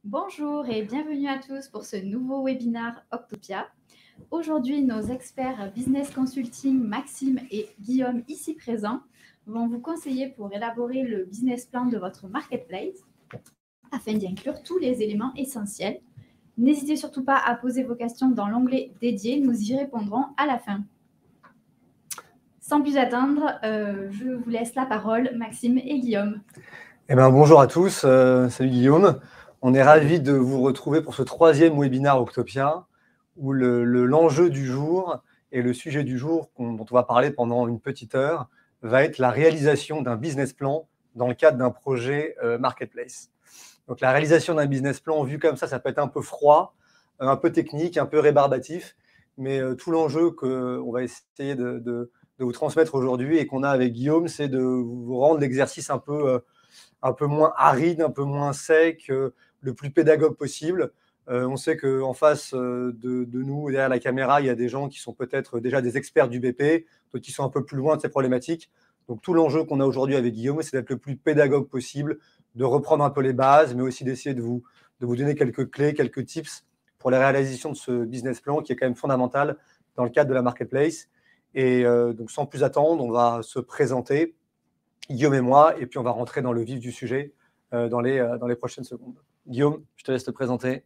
Bonjour et bienvenue à tous pour ce nouveau webinaire Octopia. Aujourd'hui, nos experts business consulting Maxime et Guillaume, ici présents, vont vous conseiller pour élaborer le business plan de votre marketplace afin d'y inclure tous les éléments essentiels. N'hésitez surtout pas à poser vos questions dans l'onglet dédié, nous y répondrons à la fin. Sans plus attendre, je vous laisse la parole, Maxime et Guillaume. Bonjour à tous, salut Guillaume. On est ravis de vous retrouver pour ce troisième webinaire Octopia, où l'enjeu du jour et le sujet du jour dont on va parler pendant une petite heure va être la réalisation d'un business plan dans le cadre d'un projet marketplace. Donc la réalisation d'un business plan, vu comme ça peut être un peu froid, un peu technique, un peu rébarbatif, mais tout l'enjeu qu'on va essayer de vous transmettre aujourd'hui et qu'on a avec Guillaume, c'est de vous rendre l'exercice un peu moins aride, un peu moins sec, le plus pédagogue possible. On sait qu'en face de nous, derrière la caméra, il y a des gens qui sont peut-être déjà des experts du BP, d'autres qui sont un peu plus loin de ces problématiques. Donc tout l'enjeu qu'on a aujourd'hui avec Guillaume, c'est d'être le plus pédagogue possible, de reprendre un peu les bases, mais aussi d'essayer de vous donner quelques clés, quelques tips pour la réalisation de ce business plan qui est quand même fondamental dans le cadre de la marketplace. Et donc sans plus attendre, on va se présenter, Guillaume et moi, et puis on va rentrer dans le vif du sujet dans les prochaines secondes. Guillaume, je te laisse te présenter.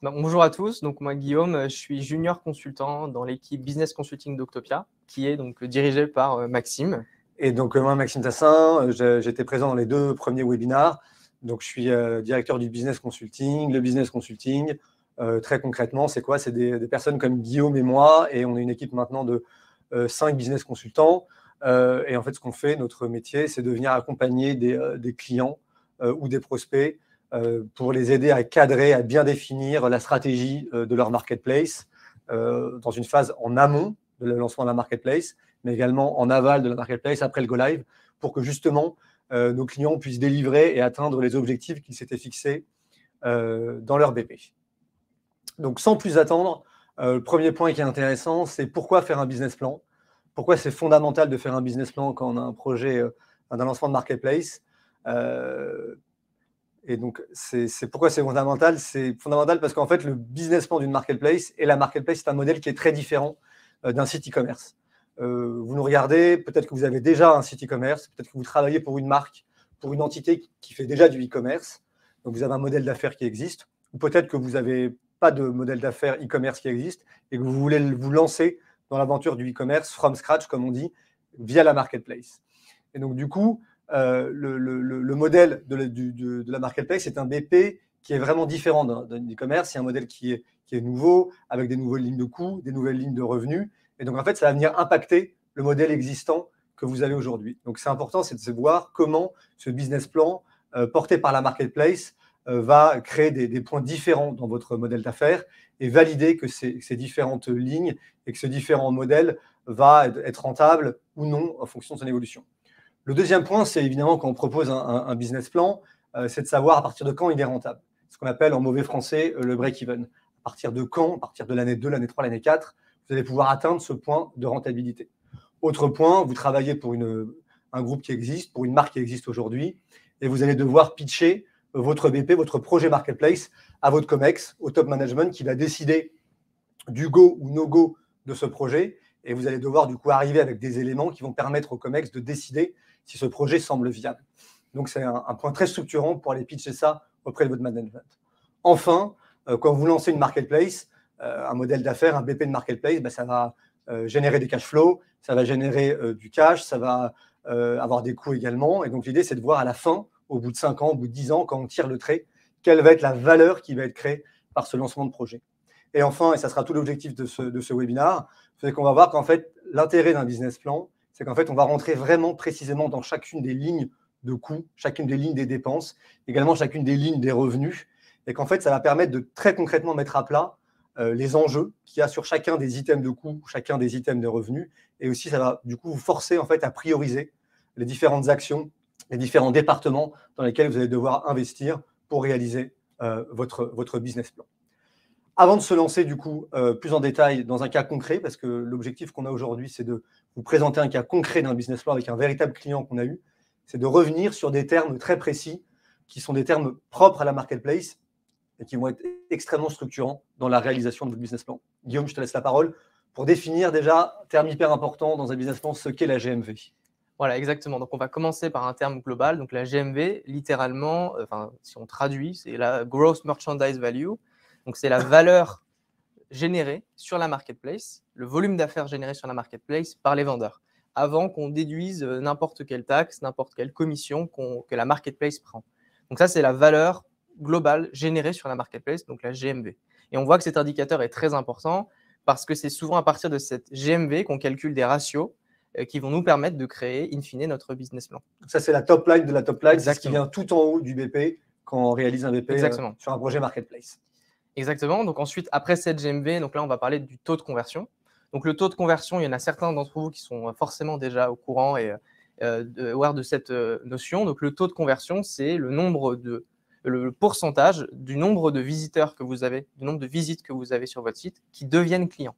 Bonjour à tous, donc moi Guillaume, je suis junior consultant dans l'équipe Business Consulting d'Octopia, qui est donc dirigée par Maxime. Et donc moi, Maxime Tassin, j'étais présent dans les deux premiers webinaires. Donc je suis directeur du Business Consulting. Le Business Consulting, très concrètement, c'est quoi? C'est des personnes comme Guillaume et moi, et on est une équipe maintenant de 5 business consultants. Et en fait, ce qu'on fait, notre métier, c'est de venir accompagner des clients ou des prospects pour les aider à cadrer, à bien définir la stratégie de leur marketplace dans une phase en amont de le lancement de la marketplace, mais également en aval de la marketplace après le go-live, pour que justement nos clients puissent délivrer et atteindre les objectifs qu'ils s'étaient fixés dans leur BP. Donc, sans plus attendre, le premier point qui est intéressant, c'est pourquoi faire un business plan. Pourquoi c'est fondamental de faire un business plan quand on a un projet d'un lancement de marketplace. Et donc, pourquoi c'est fondamental? C'est fondamental parce qu'en fait, le business plan d'une marketplace et la marketplace, c'est un modèle qui est très différent d'un site e-commerce. Vous nous regardez, peut-être que vous avez déjà un site e-commerce, peut-être que vous travaillez pour une marque, pour une entité qui fait déjà du e-commerce. Donc, vous avez un modèle d'affaires qui existe. Ou peut-être que vous n'avez pas de modèle d'affaires e-commerce qui existe et que vous voulez vous lancer dans l'aventure du e-commerce from scratch, comme on dit, via la marketplace. Et donc, du coup, le modèle de la marketplace est un BP qui est vraiment différent d'un e-commerce. C'est un modèle qui est nouveau, avec des nouvelles lignes de coûts, des nouvelles lignes de revenus. Et donc, en fait, ça va venir impacter le modèle existant que vous avez aujourd'hui. Donc, c'est important, c'est de voir comment ce business plan porté par la marketplace va créer des points différents dans votre modèle d'affaires et valider que ces différentes lignes et que ce différent modèle va être rentable ou non en fonction de son évolution. Le deuxième point, c'est évidemment quand on propose un business plan, c'est de savoir à partir de quand il est rentable. Ce qu'on appelle en mauvais français le break-even. À partir de quand, à partir de l'année 2, l'année 3, l'année 4, vous allez pouvoir atteindre ce point de rentabilité. Autre point, vous travaillez pour un groupe qui existe, pour une marque qui existe aujourd'hui, et vous allez devoir pitcher votre BP, votre projet marketplace à votre COMEX, au top management qui va décider du go ou no go de ce projet. Et vous allez devoir du coup arriver avec des éléments qui vont permettre au COMEX de décider si ce projet semble viable. Donc, c'est un point très structurant pour aller pitcher ça auprès de votre management. Enfin, quand vous lancez une marketplace, un modèle d'affaires, un BP de marketplace, ça va générer des cash flows, ça va générer du cash, ça va avoir des coûts également. Et donc, l'idée, c'est de voir à la fin, au bout de 5 ans, au bout de 10 ans, quand on tire le trait, quelle va être la valeur qui va être créée par ce lancement de projet. Et enfin, et ça sera tout l'objectif de ce webinaire, c'est qu'on va voir qu'en fait, l'intérêt d'un business plan, c'est qu'en fait, on va rentrer vraiment précisément dans chacune des lignes de coûts, chacune des lignes des dépenses, également chacune des lignes des revenus, et qu'en fait, ça va permettre de très concrètement mettre à plat les enjeux qu'il y a sur chacun des items de coûts, chacun des items de revenus, et aussi, ça va du coup vous forcer en fait à prioriser les différentes actions, les différents départements dans lesquels vous allez devoir investir pour réaliser votre business plan. Avant de se lancer du coup plus en détail dans un cas concret, parce que l'objectif qu'on a aujourd'hui, c'est de vous présenter un cas concret d'un business plan avec un véritable client qu'on a eu, c'est de revenir sur des termes très précis qui sont des termes propres à la marketplace et qui vont être extrêmement structurants dans la réalisation de votre business plan. Guillaume, je te laisse la parole pour définir déjà, terme hyper important dans un business plan, ce qu'est la GMV. Voilà, exactement. Donc, on va commencer par un terme global. Donc, la GMV, littéralement, si on traduit, c'est la Gross Merchandise Value. Donc, c'est la valeur générée sur la marketplace, le volume d'affaires généré sur la marketplace par les vendeurs, avant qu'on déduise n'importe quelle taxe, n'importe quelle commission que la marketplace prend. Donc, ça, c'est la valeur globale générée sur la marketplace, donc la GMV. Et on voit que cet indicateur est très important parce que c'est souvent à partir de cette GMV qu'on calcule des ratios qui vont nous permettre de créer, in fine, notre business plan. Ça, c'est la top line de la top line. Exactement. C'est ce qui vient tout en haut du BP quand on réalise un BP sur un projet marketplace. Exactement. Donc ensuite, après cette GMV, donc là, on va parler du taux de conversion. Donc le taux de conversion, il y en a certains d'entre vous qui sont forcément déjà au courant et aware de cette notion. Donc le taux de conversion, c'est le pourcentage du nombre de visiteurs que vous avez, du nombre de visites que vous avez sur votre site qui deviennent clients.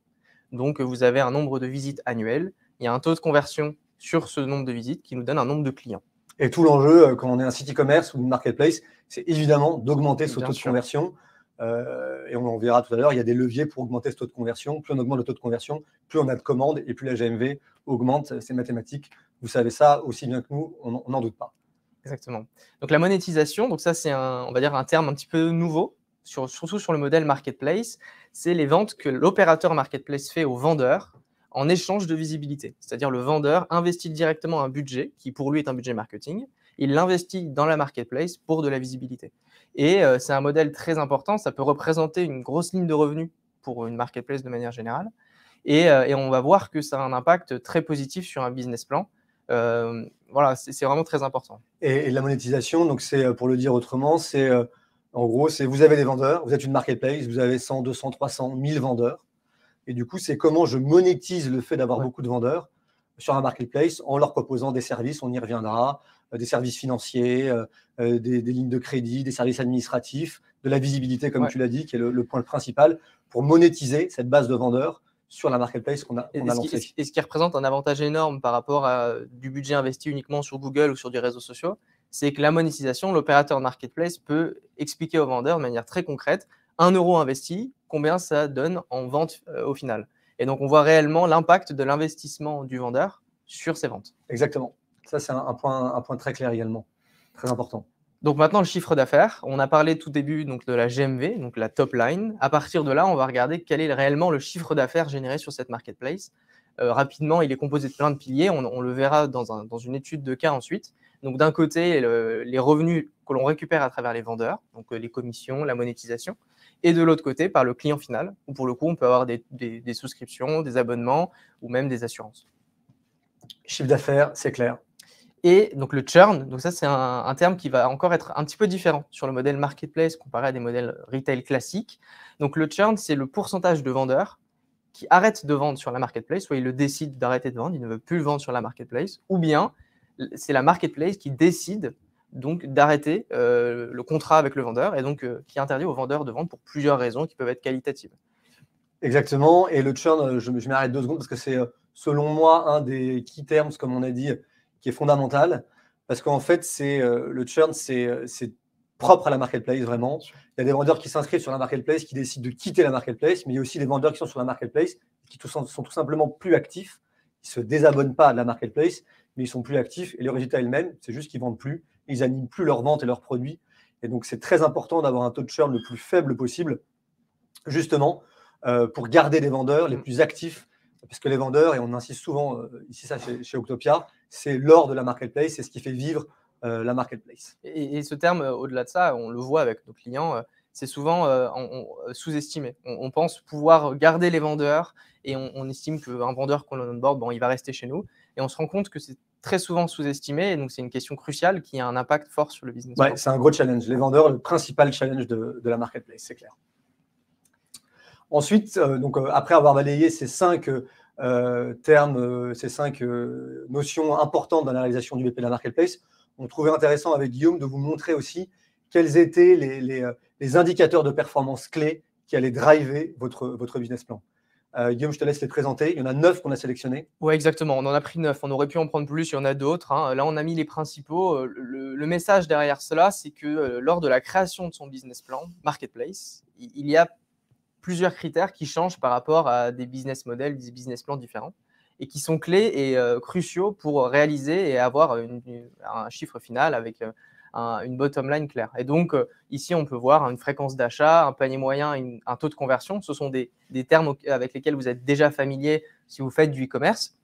Donc vous avez un nombre de visites annuelles. Il y a un taux de conversion sur ce nombre de visites qui nous donne un nombre de clients. Et tout l'enjeu, quand on est un site e-commerce ou une marketplace, c'est évidemment d'augmenter ce taux de conversion. Et on en verra tout à l'heure, il y a des leviers pour augmenter ce taux de conversion. Plus on augmente le taux de conversion, plus on a de commandes et plus la GMV augmente. C'est mathématique. Vous savez ça aussi bien que nous, on n'en doute pas. Exactement. Donc la monétisation, donc ça c'est on va dire un terme un petit peu nouveau, surtout sur le modèle marketplace. C'est les ventes que l'opérateur marketplace fait aux vendeurs en échange de visibilité. C'est-à-dire le vendeur investit directement un budget qui pour lui est un budget marketing. Il l'investit dans la marketplace pour de la visibilité. Et c'est un modèle très important. Ça peut représenter une grosse ligne de revenus pour une marketplace de manière générale. Et on va voir que ça a un impact très positif sur un business plan. Voilà, c'est vraiment très important. Et la monétisation, donc c'est, pour le dire autrement, c'est en gros, c'est vous avez des vendeurs, vous êtes une marketplace, vous avez 100, 200, 300, 1000 vendeurs. Et du coup, c'est comment je monétise le fait d'avoir beaucoup de vendeurs sur un marketplace en leur proposant des services, on y reviendra, des services financiers, des lignes de crédit, des services administratifs, de la visibilité, comme tu l'as dit, qui est le point principal pour monétiser cette base de vendeurs sur la marketplace qu'on a lancée. Et ce qui représente un avantage énorme par rapport à du budget investi uniquement sur Google ou sur des réseaux sociaux, c'est que la monétisation, l'opérateur marketplace peut expliquer aux vendeurs de manière très concrète 1 euro investi, combien ça donne en vente au final. Et donc, on voit réellement l'impact de l'investissement du vendeur sur ses ventes. Exactement. Ça, c'est un point très clair également, très important. Donc maintenant, le chiffre d'affaires. On a parlé tout début donc, de la GMV, donc la top line. À partir de là, on va regarder quel est réellement le chiffre d'affaires généré sur cette marketplace. Rapidement, il est composé de plein de piliers. On le verra dans une étude de cas ensuite. Donc d'un côté, les revenus que l'on récupère à travers les vendeurs, donc les commissions, la monétisation. Et de l'autre côté, par le client final, où pour le coup, on peut avoir des souscriptions, des abonnements ou même des assurances. Chiffre d'affaires, c'est clair. Et donc le churn, donc ça c'est un terme qui va encore être un petit peu différent sur le modèle marketplace comparé à des modèles retail classiques. Donc le churn, c'est le pourcentage de vendeurs qui arrêtent de vendre sur la marketplace, soit ils le décident d'arrêter de vendre, ils ne veulent plus le vendre sur la marketplace, ou bien c'est la marketplace qui décide donc d'arrêter le contrat avec le vendeur et donc qui interdit au vendeur de vendre pour plusieurs raisons qui peuvent être qualitatives. Exactement. Et le churn, je m'arrête 2 secondes parce que c'est selon moi un des key terms, comme on a dit, qui est fondamental. Parce qu'en fait, le churn, c'est propre à la marketplace, vraiment. Il y a des vendeurs qui s'inscrivent sur la marketplace, qui décident de quitter la marketplace, mais il y a aussi des vendeurs qui sont sur la marketplace, qui sont tout simplement plus actifs. Ils ne se désabonnent pas de la marketplace, mais ils sont plus actifs. Et le résultat est le même, c'est juste qu'ils ne vendent plus. Ils n'animent plus leurs ventes et leurs produits. Et donc, c'est très important d'avoir un taux de churn le plus faible possible, justement, pour garder des vendeurs les plus actifs. Parce que les vendeurs, et on insiste souvent ici ça chez Octopia, c'est l'or de la marketplace, c'est ce qui fait vivre la marketplace. Et ce terme, au-delà de ça, on le voit avec nos clients, c'est souvent sous-estimé. On pense pouvoir garder les vendeurs et on estime qu'un vendeur qu'on onboard, il va rester chez nous. Et on se rend compte que c'est très souvent sous-estimé. Et donc, c'est une question cruciale qui a un impact fort sur le business. Ouais, c'est un gros challenge. Les vendeurs, le principal challenge de la marketplace, c'est clair. Ensuite, après avoir balayé ces 5 termes, ces 5 notions importantes dans la réalisation du BP de la marketplace, on trouvait intéressant avec Guillaume de vous montrer aussi quels étaient les indicateurs de performance clés qui allaient driver votre business plan. Guillaume, je te laisse les présenter. Il y en a 9 qu'on a sélectionnés. Oui, exactement. On en a pris 9. On aurait pu en prendre plus, il y en a d'autres. Hein. Là, on a mis les principaux. Le message derrière cela, c'est que lors de la création de son business plan, Marketplace, il y a plusieurs critères qui changent par rapport à des business models, des business plans différents et qui sont clés et cruciaux pour réaliser et avoir un chiffre final avec une bottom line claire. Et donc, ici, on peut voir une fréquence d'achat, un panier moyen, un taux de conversion. Ce sont des termes avec lesquels vous êtes déjà familier si vous faites du e-commerce.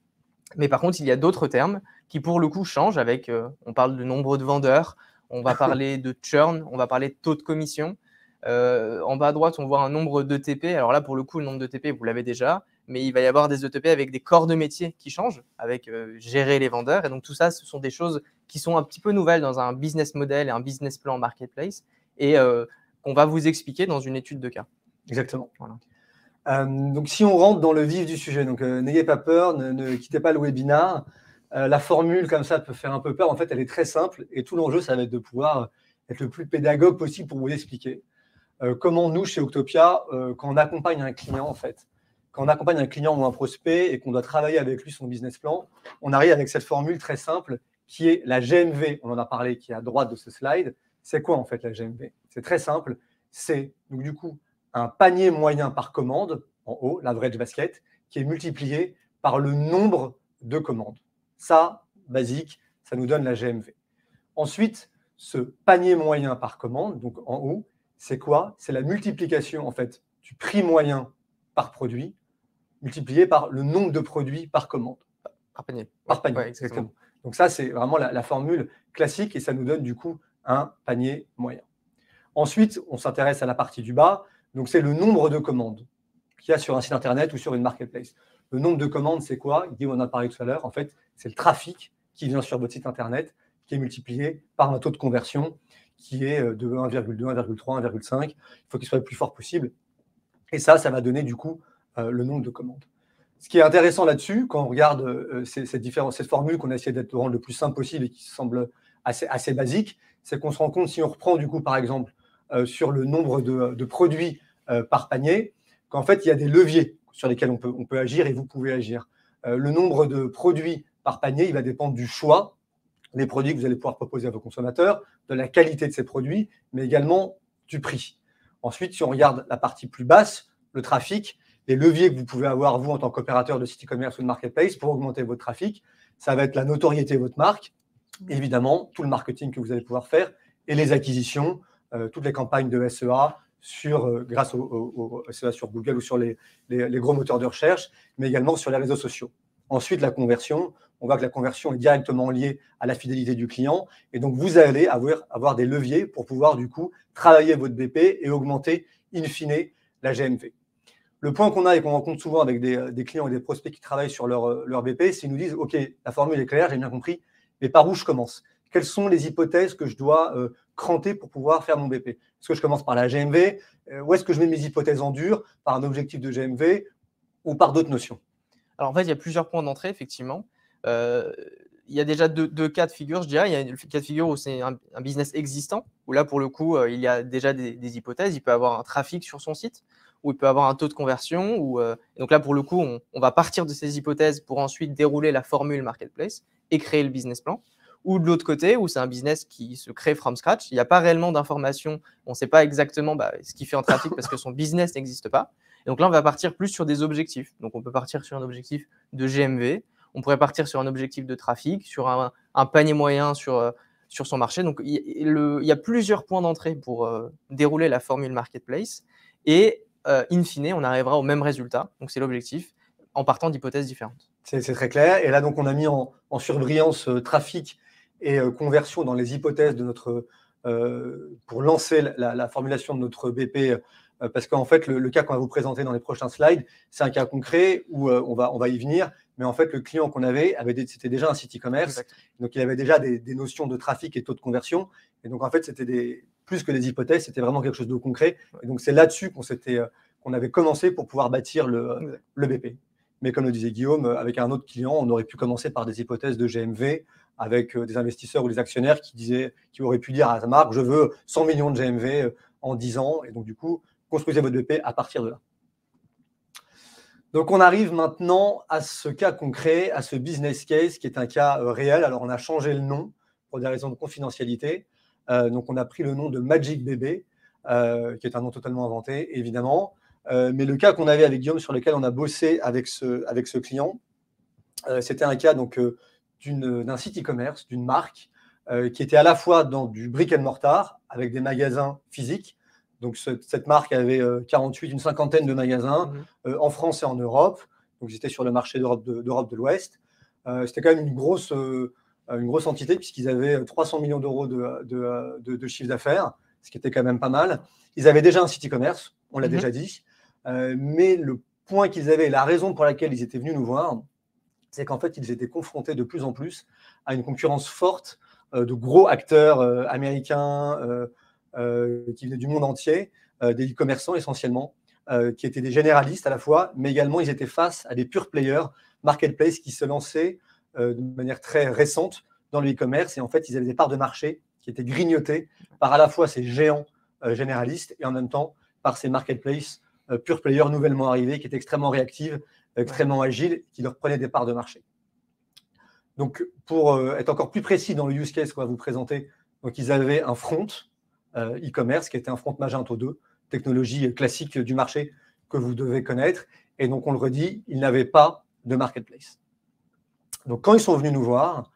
Mais par contre, il y a d'autres termes qui, pour le coup, changent avec, on parle de nombre de vendeurs, on va parler de churn, on va parler de taux de commission. En bas à droite, on voit un nombre d'ETP. Alors là, pour le coup, le nombre d'ETP, vous l'avez déjà, mais il va y avoir des ETP avec des corps de métier qui changent, avec gérer les vendeurs. Et donc, tout ça, ce sont des choses qui sont un petit peu nouvelles dans un business model et un business plan marketplace et qu'on va vous expliquer dans une étude de cas. Exactement. Voilà. Donc, si on rentre dans le vif du sujet, donc n'ayez pas peur, ne quittez pas le webinaire. La formule, comme ça, peut faire un peu peur. En fait, elle est très simple et tout l'enjeu, ça va être de pouvoir être le plus pédagogue possible pour vous expliquer comment nous, chez Octopia, quand on accompagne un client, en fait, quand on accompagne un client ou un prospect et qu'on doit travailler avec lui son business plan, on arrive avec cette formule très simple qui est la GMV. On en a parlé, qui est à droite de ce slide. C'est quoi, en fait, la GMV? C'est très simple. C'est, donc, du coup, un panier moyen par commande, en haut, l'average basket, qui est multiplié par le nombre de commandes. Ça, basique, ça nous donne la GMV. Ensuite, ce panier moyen par commande, donc en haut, c'est quoi? C'est la multiplication, en fait, du prix moyen par produit multiplié par le nombre de produits par commande. Par panier. Par panier, Ouais, exactement. Donc ça, c'est vraiment la formule classique et ça nous donne du coup un panier moyen. Ensuite, on s'intéresse à la partie du bas. Donc, c'est le nombre de commandes qu'il y a sur un site internet ou sur une marketplace. Le nombre de commandes, c'est quoi? Guillaume en a parlé tout à l'heure. En fait, c'est le trafic qui vient sur votre site internet qui est multiplié par un taux de conversion qui est de 1,2, 1,3, 1,5. Il faut qu'il soit le plus fort possible. Et ça va donner du coup le nombre de commandes. Ce qui est intéressant là-dessus, quand on regarde cette formule qu'on a essayé de rendre le plus simple possible et qui semble assez basique, c'est qu'on se rend compte, si on reprend du coup par exemple sur le nombre de produits par panier, qu'en fait il y a des leviers sur lesquels on peut agir et vous pouvez agir. Le nombre de produits par panier, il va dépendre du choix des produits que vous allez pouvoir proposer à vos consommateurs, de la qualité de ces produits, mais également du prix. Ensuite, si on regarde la partie plus basse, le trafic, les leviers que vous pouvez avoir, vous, en tant qu'opérateur de site e-commerce ou de marketplace, pour augmenter votre trafic, ça va être la notoriété de votre marque, évidemment, tout le marketing que vous allez pouvoir faire, et les acquisitions, toutes les campagnes de SEA, grâce au SEA sur Google ou sur les gros moteurs de recherche, mais également sur les réseaux sociaux. Ensuite, la conversion, on voit que la conversion est directement liée à la fidélité du client. Et donc, vous allez avoir des leviers pour pouvoir, du coup, travailler votre BP et augmenter, in fine, la GMV. Le point qu'on a et qu'on rencontre souvent avec des clients et des prospects qui travaillent sur leur BP, c'est qu'ils nous disent « Ok, la formule est claire, j'ai bien compris, mais par où je commence? Quelles sont les hypothèses que je dois cranter pour pouvoir faire mon BP? Est-ce que je commence par la GMV? Où est-ce que je mets mes hypothèses en dur? Par un objectif de GMV ou par d'autres notions ?» Alors, en fait, il y a plusieurs points d'entrée, effectivement. Il y a déjà deux cas de figure, je dirais. Il y a le cas de figure où c'est un business existant, où là, pour le coup, il y a déjà des hypothèses. Il peut avoir un trafic sur son site, ou il peut avoir un taux de conversion. Et donc là, pour le coup, on va partir de ces hypothèses pour ensuite dérouler la formule marketplace et créer le business plan. Ou de l'autre côté, où c'est un business qui se crée from scratch. Il n'y a pas réellement d'informations. On ne sait pas exactement ce qu'il fait en trafic parce que son business n'existe pas. Et donc là, on va partir plus sur des objectifs. Donc, on peut partir sur un objectif de GMV. On pourrait partir sur un objectif de trafic, sur un panier moyen sur son marché. Donc, il y a plusieurs points d'entrée pour dérouler la formule marketplace. Et in fine, on arrivera au même résultat. Donc, c'est l'objectif en partant d'hypothèses différentes. C'est très clair. Et là, donc, on a mis en surbrillance trafic et conversion dans les hypothèses de pour lancer la formulation de notre BP. Parce qu'en fait, le cas qu'on va vous présenter dans les prochains slides, c'est un cas concret où on va y venir. Mais en fait, le client qu'on avait c'était déjà un site e-commerce. Donc, il avait déjà des notions de trafic et taux de conversion. Et donc, en fait, c'était plus que des hypothèses, c'était vraiment quelque chose de concret. Et donc, c'est là-dessus qu'on avait commencé pour pouvoir bâtir le BP. Mais comme le disait Guillaume, avec un autre client, on aurait pu commencer par des hypothèses de GMV avec des investisseurs ou des actionnaires qui auraient pu dire à sa marque, je veux 100 millions de GMV en 10 ans. Et donc, du coup, construisez votre BP à partir de là. Donc, on arrive maintenant à ce cas concret, à ce business case qui est un cas réel. Alors, on a changé le nom pour des raisons de confidentialité. Donc, on a pris le nom de Magic Bébé, qui est un nom totalement inventé, évidemment. Mais le cas qu'on avait avec Guillaume, sur lequel on a bossé avec ce client, c'était un cas d'un site e-commerce, d'une marque, qui était à la fois dans du brick and mortar, avec des magasins physiques. Donc, cette marque avait 48, une cinquantaine de magasins en France et en Europe. Donc, ils étaient sur le marché d'Europe de l'Ouest. C'était quand même une grosse entité, puisqu'ils avaient 300 millions d'euros de chiffre d'affaires, ce qui était quand même pas mal. Ils avaient déjà un site e-commerce, on l'a déjà dit. Mais le point qu'ils avaient, et la raison pour laquelle ils étaient venus nous voir, c'est qu'en fait, ils étaient confrontés de plus en plus à une concurrence forte de gros acteurs américains, qui venaient du monde entier, des e-commerçants essentiellement, qui étaient des généralistes à la fois, mais également ils étaient face à des pure players, marketplace, qui se lançaient de manière très récente dans le e-commerce. Et en fait, ils avaient des parts de marché qui étaient grignotées par à la fois ces géants généralistes et en même temps par ces marketplaces pure players nouvellement arrivés, qui étaient extrêmement réactives, extrêmement agiles, qui leur prenaient des parts de marché. Donc, pour être encore plus précis dans le use case qu'on va vous présenter, donc ils avaient un front e-commerce qui était un front Magento 2, technologie classique du marché que vous devez connaître. Et donc, on le redit, ils n'avaient pas de marketplace. Donc, quand ils sont venus nous voir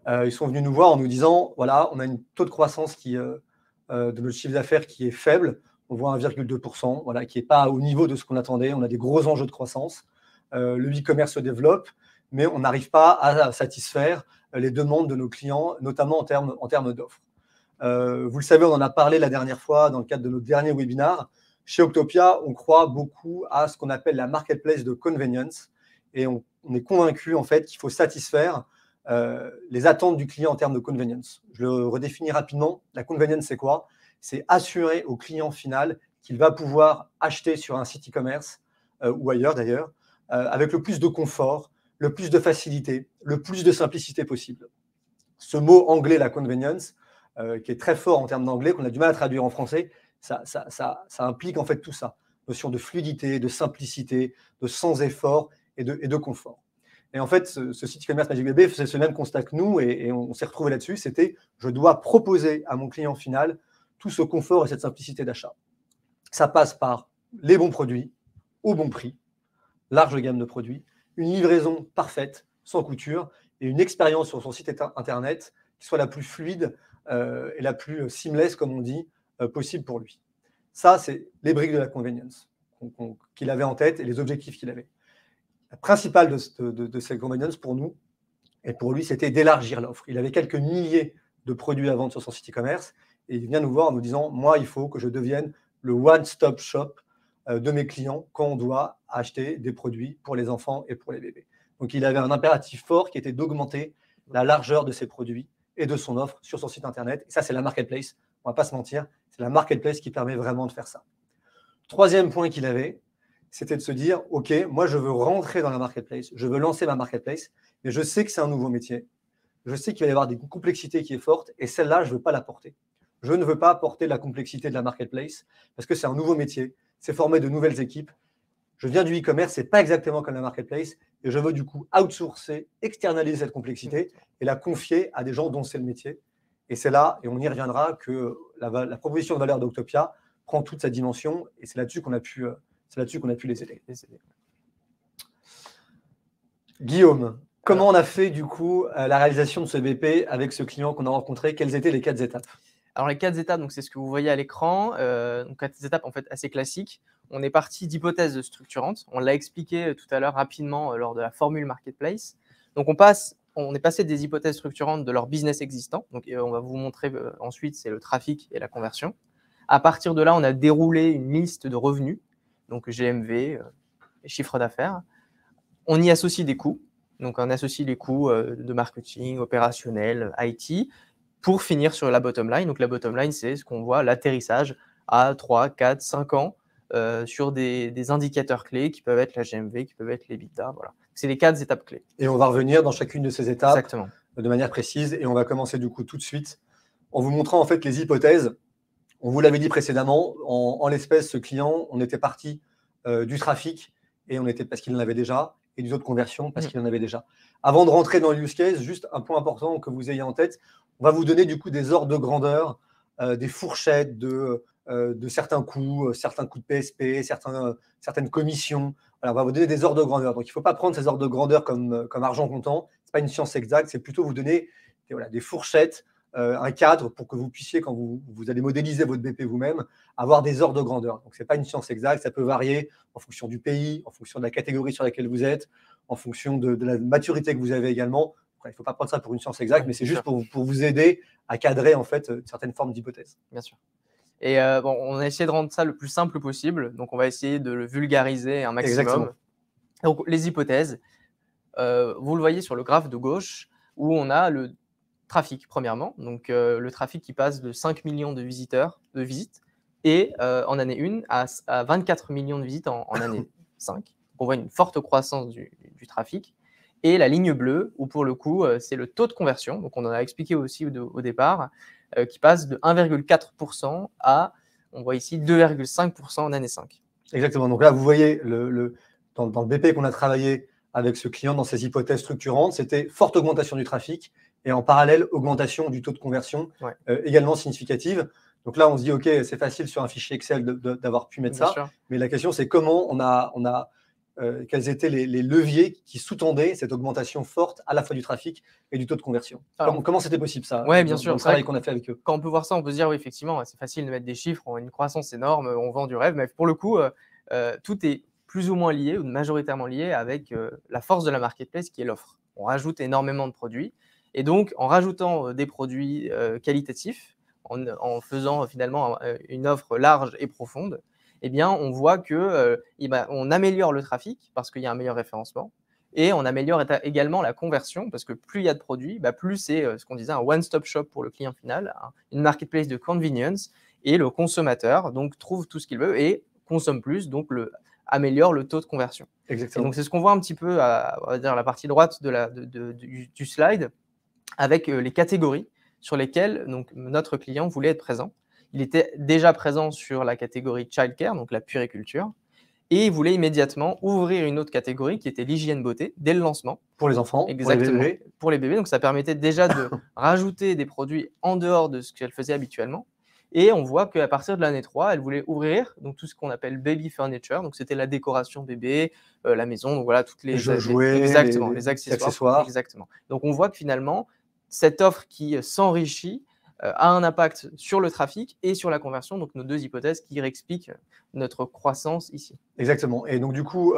en nous disant, voilà, on a un taux de croissance de notre chiffre d'affaires qui est faible. On voit 1,2%, voilà, qui n'est pas au niveau de ce qu'on attendait. On a des gros enjeux de croissance. Le e-commerce se développe, mais on n'arrive pas à satisfaire les demandes de nos clients, notamment en termes d'offres. Vous le savez, on en a parlé la dernière fois dans le cadre de notre dernier webinar. Chez Octopia, on croit beaucoup à ce qu'on appelle la marketplace de convenience, et on est convaincu en fait qu'il faut satisfaire les attentes du client en termes de convenience. Je le redéfinis rapidement. La convenience, c'est quoi? C'est assurer au client final qu'il va pouvoir acheter sur un site e-commerce ou ailleurs d'ailleurs, avec le plus de confort, le plus de facilité, le plus de simplicité possible. Ce mot anglais, la convenience, qui est très fort en termes d'anglais, qu'on a du mal à traduire en français, ça implique en fait tout ça. Notion de fluidité, de simplicité, de sans effort et de confort. Et en fait, ce site e-commerce Magic Bébé faisait ce même constat que nous, et on s'est retrouvé là-dessus. C'était, je dois proposer à mon client final tout ce confort et cette simplicité d'achat. Ça passe par les bons produits, au bon prix, large gamme de produits, une livraison parfaite, sans couture, et une expérience sur son site internet qui soit la plus fluide et la plus seamless, comme on dit, possible pour lui. Ça, c'est les briques de la convenience qu'il avait en tête et les objectifs qu'il avait. La principale de cette convenience pour nous et pour lui, c'était d'élargir l'offre. Il avait quelques milliers de produits à vendre sur son site e-commerce et il vient nous voir en nous disant « Moi, il faut que je devienne le one-stop shop de mes clients quand on doit acheter des produits pour les enfants et pour les bébés. » Donc, il avait un impératif fort qui était d'augmenter la largeur de ses produits et de son offre sur son site internet. Et ça, c'est la marketplace. On ne va pas se mentir, c'est la marketplace qui permet vraiment de faire ça. Troisième point qu'il avait, c'était de se dire, OK, moi, je veux rentrer dans la marketplace, je veux lancer ma marketplace, mais je sais que c'est un nouveau métier. Je sais qu'il va y avoir des complexités qui est forte, et celle-là, je ne veux pas la porter. Je ne veux pas porter la complexité de la marketplace, parce que c'est un nouveau métier, c'est former de nouvelles équipes. Je viens du e-commerce, ce n'est pas exactement comme la marketplace, et je veux du coup outsourcer, externaliser cette complexité et la confier à des gens dont c'est le métier. Et c'est là, et on y reviendra, que la proposition de valeur d'Octopia prend toute sa dimension, et c'est là-dessus qu'on a pu les aider. Guillaume, comment on a fait du coup la réalisation de ce BP avec ce client qu'on a rencontré? Quelles étaient les 4 étapes? Alors les 4 étapes, c'est ce que vous voyez à l'écran. Donc 4 étapes en fait assez classiques. On est parti d'hypothèses structurantes. On l'a expliqué tout à l'heure rapidement lors de la formule marketplace. Donc on est passé des hypothèses structurantes de leur business existant. Donc on va vous montrer ensuite, c'est le trafic et la conversion. À partir de là, on a déroulé une liste de revenus, donc GMV, chiffre d'affaires. On y associe des coûts. Donc on associe les coûts de marketing, opérationnel, IT, pour finir sur la bottom line. Donc la bottom line, c'est ce qu'on voit, l'atterrissage à 3, 4, 5 ans sur des indicateurs clés qui peuvent être la GMV, qui peuvent être l'EBITDA. Voilà. C'est les 4 étapes clés. Et on va revenir dans chacune de ces étapes. Exactement. De manière précise. Et on va commencer du coup tout de suite en vous montrant en fait les hypothèses. On vous l'avait dit précédemment, en l'espèce, ce client, on était parti du trafic et on était parce qu'il en avait déjà, et du taux de conversion parce qu'il en avait déjà. Avant de rentrer dans le use case, juste un point important que vous ayez en tête, on va vous donner du coup des ordres de grandeur, des fourchettes de certains coûts de PSP, certaines commissions. Voilà, on va vous donner des ordres de grandeur. Donc, il ne faut pas prendre ces ordres de grandeur comme argent comptant. Ce n'est pas une science exacte, c'est plutôt vous donner des fourchettes, un cadre pour que vous puissiez, quand vous allez modéliser votre BP vous-même, avoir des ordres de grandeur. Donc, ce n'est pas une science exacte, ça peut varier en fonction du pays, en fonction de la catégorie sur laquelle vous êtes, en fonction de la maturité que vous avez également. Il ne faut pas prendre ça pour une science exacte, mais c'est juste pour vous aider à cadrer en fait certaines formes d'hypothèses. Bien sûr. Et on a essayé de rendre ça le plus simple possible. Donc, on va essayer de le vulgariser un maximum. Exactement. Donc, les hypothèses, vous le voyez sur le graphe de gauche où on a le trafic, premièrement. Donc, le trafic qui passe de 5 millions de visites et en année 1 à 24 millions de visites en année 5. Donc, on voit une forte croissance du trafic. Et la ligne bleue, où pour le coup, c'est le taux de conversion. Donc, on en a expliqué aussi au départ, qui passe de 1,4% à, on voit ici, 2,5% en année 5. Exactement. Donc là, vous voyez, dans le BP qu'on a travaillé avec ce client dans ces hypothèses structurantes, c'était forte augmentation du trafic et en parallèle, augmentation du taux de conversion également significative. Donc là, on se dit, OK, c'est facile sur un fichier Excel d'avoir pu mettre ça. Mais la question, c'est comment quels étaient les leviers qui sous-tendaient cette augmentation forte à la fois du trafic et du taux de conversion. Comment c'était possible ça? Oui, bien sûr. Dans le travail qu'on a fait avec eux. Quand on peut voir ça, on peut se dire, oui, effectivement, c'est facile de mettre des chiffres, on a une croissance énorme, on vend du rêve. Mais pour le coup, tout est plus ou moins lié, ou majoritairement lié avec la force de la marketplace qui est l'offre. On rajoute énormément de produits. Et donc, en rajoutant des produits qualitatifs, en faisant finalement une offre large et profonde, eh bien, on voit qu'on améliore le trafic parce qu'il y a un meilleur référencement et on améliore également la conversion parce que plus il y a de produits, plus c'est ce qu'on disait un one-stop shop pour le client final, une marketplace de convenience et le consommateur donc trouve tout ce qu'il veut et consomme plus, donc améliore le taux de conversion. Exactement. Et donc, c'est ce qu'on voit un petit peu à on va dire, la partie droite du slide avec les catégories sur lesquelles donc, notre client voulait être présent. Il était déjà présent sur la catégorie childcare, donc la puériculture, et il voulait immédiatement ouvrir une autre catégorie qui était l'hygiène beauté dès le lancement. Pour les enfants, exactement, pour les bébés. Donc ça permettait déjà de rajouter des produits en dehors de ce qu'elle faisait habituellement. Et on voit qu'à partir de l'année 3, elle voulait ouvrir donc, tout ce qu'on appelle baby furniture. Donc c'était la décoration bébé, la maison, donc voilà, toutes les jouets, les accessoires. Exactement. Donc on voit que finalement, cette offre qui s'enrichit a un impact sur le trafic et sur la conversion, donc nos deux hypothèses qui expliquent notre croissance ici. Exactement. Et donc du coup,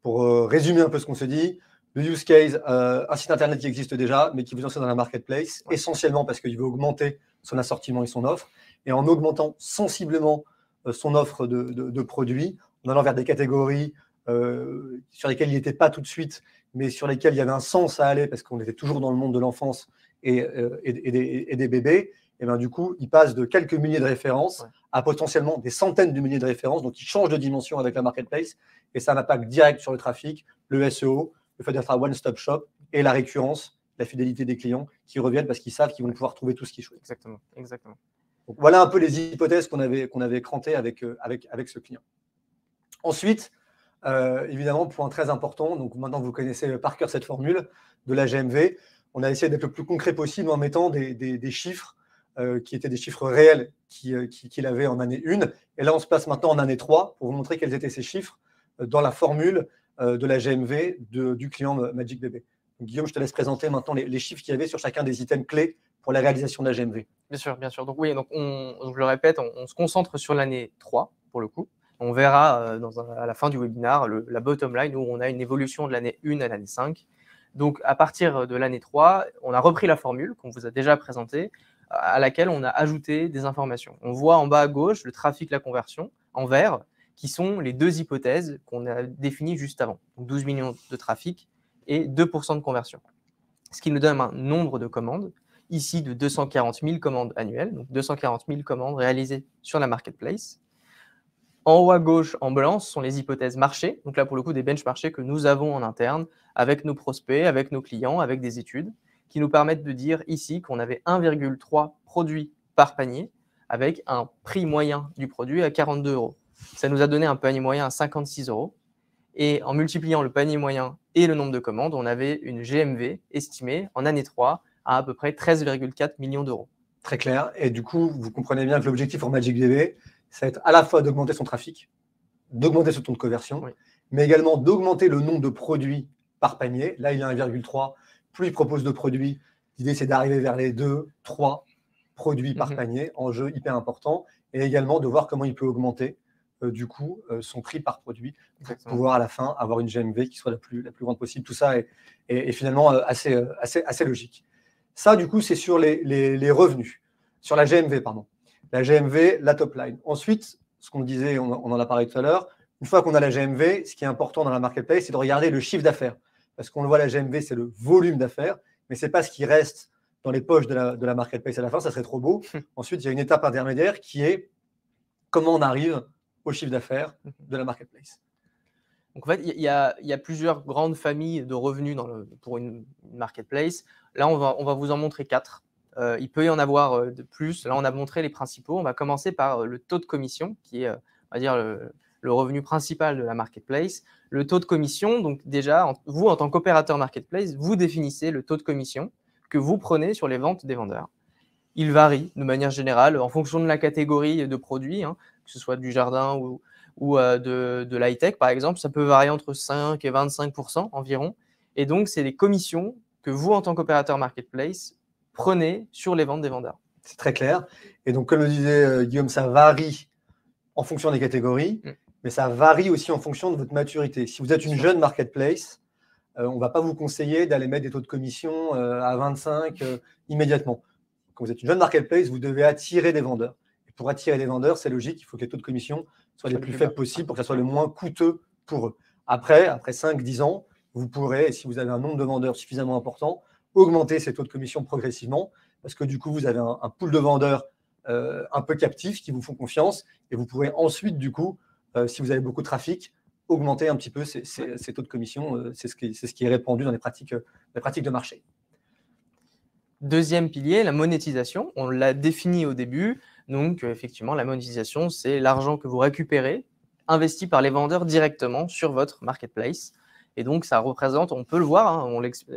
pour résumer un peu ce qu'on se dit, le use case, un site internet qui existe déjà, mais qui vous enseigne dans la marketplace, essentiellement parce qu'il veut augmenter son assortiment et son offre, et en augmentant sensiblement son offre de produits, en allant vers des catégories sur lesquelles il n'était pas tout de suite, mais sur lesquelles il y avait un sens à aller, parce qu'on était toujours dans le monde de l'enfance et des bébés, et bien du coup, il passe de quelques milliers de références à potentiellement des centaines de milliers de références, donc il change de dimension avec la marketplace, et ça a un impact direct sur le trafic, le SEO, le fait d'être un one-stop shop, et la récurrence, la fidélité des clients qui reviennent parce qu'ils savent qu'ils vont pouvoir trouver tout ce qu'ils souhaitent. Exactement. Donc, voilà un peu les hypothèses qu'on avait crantées avec ce client. Ensuite, évidemment, point très important, donc maintenant vous connaissez par cœur cette formule de la GMV, on a essayé d'être le plus concret possible en mettant des chiffres qui étaient des chiffres réels qu'il avait en année 1. Et là, on se place maintenant en année 3 pour vous montrer quels étaient ces chiffres dans la formule de la GMV du client Magic Bébé. Donc, Guillaume, je te laisse présenter maintenant les chiffres qu'il y avait sur chacun des items clés pour la réalisation de la GMV. Bien sûr. Donc oui, donc je le répète, on se concentre sur l'année 3 pour le coup. On verra à la fin du webinaire la bottom line où on a une évolution de l'année 1 à l'année 5. Donc à partir de l'année 3, on a repris la formule qu'on vous a déjà présentée, à laquelle on a ajouté des informations. On voit en bas à gauche le trafic, la conversion, en vert, qui sont les deux hypothèses qu'on a définies juste avant. Donc 12 millions de trafic et 2% de conversion. Ce qui nous donne un nombre de commandes, ici de 240 000 commandes annuelles, donc 240 000 commandes réalisées sur la marketplace. En haut à gauche, en blanc, ce sont les hypothèses marché. Donc là, pour le coup, des bench marchés que nous avons en interne avec nos prospects, avec nos clients, avec des études qui nous permettent de dire ici qu'on avait 1,3 produits par panier avec un prix moyen du produit à 42 €. Ça nous a donné un panier moyen à 56 €. Et en multipliant le panier moyen et le nombre de commandes, on avait une GMV estimée en année 3 à peu près 13,4 millions d'euros. Très clair. Et du coup, vous comprenez bien que l'objectif pour MagicDB, ça va être à la fois d'augmenter son trafic, d'augmenter son taux de conversion, mais également d'augmenter le nombre de produits par panier. Là, il est à 1,3. Plus il propose de produits, l'idée, c'est d'arriver vers les 2, 3 produits par panier, enjeu hyper important, et également de voir comment il peut augmenter du coup son prix par produit pour pouvoir à la fin avoir une GMV qui soit la plus grande possible. Tout ça est finalement assez logique. Ça, du coup, c'est sur les revenus, sur la GMV, pardon. La GMV, la top line. Ensuite, ce qu'on disait, on en a parlé tout à l'heure, une fois qu'on a la GMV, ce qui est important dans la marketplace, c'est de regarder le chiffre d'affaires. Parce qu'on le voit, la GMV, c'est le volume d'affaires, mais ce n'est pas ce qui reste dans les poches de la marketplace à la fin, ça serait trop beau. Ensuite, il y a une étape intermédiaire qui est comment on arrive au chiffre d'affaires de la marketplace. Donc, en fait, il y a plusieurs grandes familles de revenus pour une marketplace. Là, on va vous en montrer 4. Il peut y en avoir de plus. Là, on a montré les principaux. On va commencer par le taux de commission, qui est, on va dire, le revenu principal de la marketplace. Le taux de commission, donc déjà, vous, en tant qu'opérateur marketplace, vous définissez le taux de commission que vous prenez sur les ventes des vendeurs. Il varie de manière générale en fonction de la catégorie de produits, que ce soit du jardin ou de l'high-tech, par exemple. Ça peut varier entre 5 et 25% environ. Et donc, c'est les commissions que vous, en tant qu'opérateur marketplace, prenez sur les ventes des vendeurs. C'est très clair. Et donc, comme le disait Guillaume, ça varie en fonction des catégories, mais ça varie aussi en fonction de votre maturité. Si vous êtes une jeune marketplace, on ne va pas vous conseiller d'aller mettre des taux de commission à 25 immédiatement. Quand vous êtes une jeune marketplace, vous devez attirer des vendeurs. Et pour attirer des vendeurs, c'est logique, il faut que les taux de commission soient les plus faibles possibles pour que ça soit le moins coûteux pour eux. Après 5-10 ans, vous pourrez, si vous avez un nombre de vendeurs suffisamment important, augmenter ces taux de commission progressivement parce que du coup, vous avez un pool de vendeurs un peu captifs qui vous font confiance et vous pourrez ensuite, du coup, si vous avez beaucoup de trafic, augmenter un petit peu ces taux de commission. C'est ce qui est répandu dans les pratiques de marché. Deuxième pilier, la monétisation. On l'a défini au début. Donc, effectivement, la monétisation, c'est l'argent que vous récupérez, investi par les vendeurs directement sur votre marketplace. Et donc, ça représente, on peut le voir,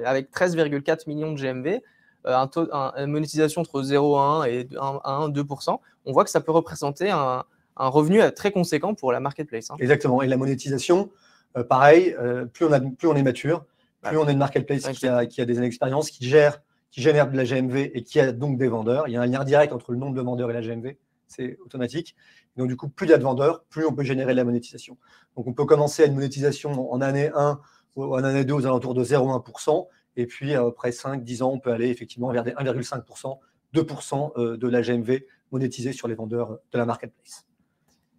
avec 13,4 millions de GMV, une monétisation entre 0,1 et 2%. On voit que ça peut représenter un revenu très conséquent pour la marketplace. Exactement. Et la monétisation, pareil, plus on est mature, plus on est une marketplace qui a des années d'expérience, qui génère de la GMV et qui a donc des vendeurs. Il y a un lien direct entre le nombre de vendeurs et la GMV. C'est automatique. Donc, du coup, plus il y a de vendeurs, plus on peut générer de la monétisation. Donc, on peut commencer à une monétisation en année 1 ou en année 2 aux alentours de 0,1%. Et puis, après 5-10 ans, on peut aller effectivement vers des 1,5%, 2% de la GMV monétisée sur les vendeurs de la marketplace.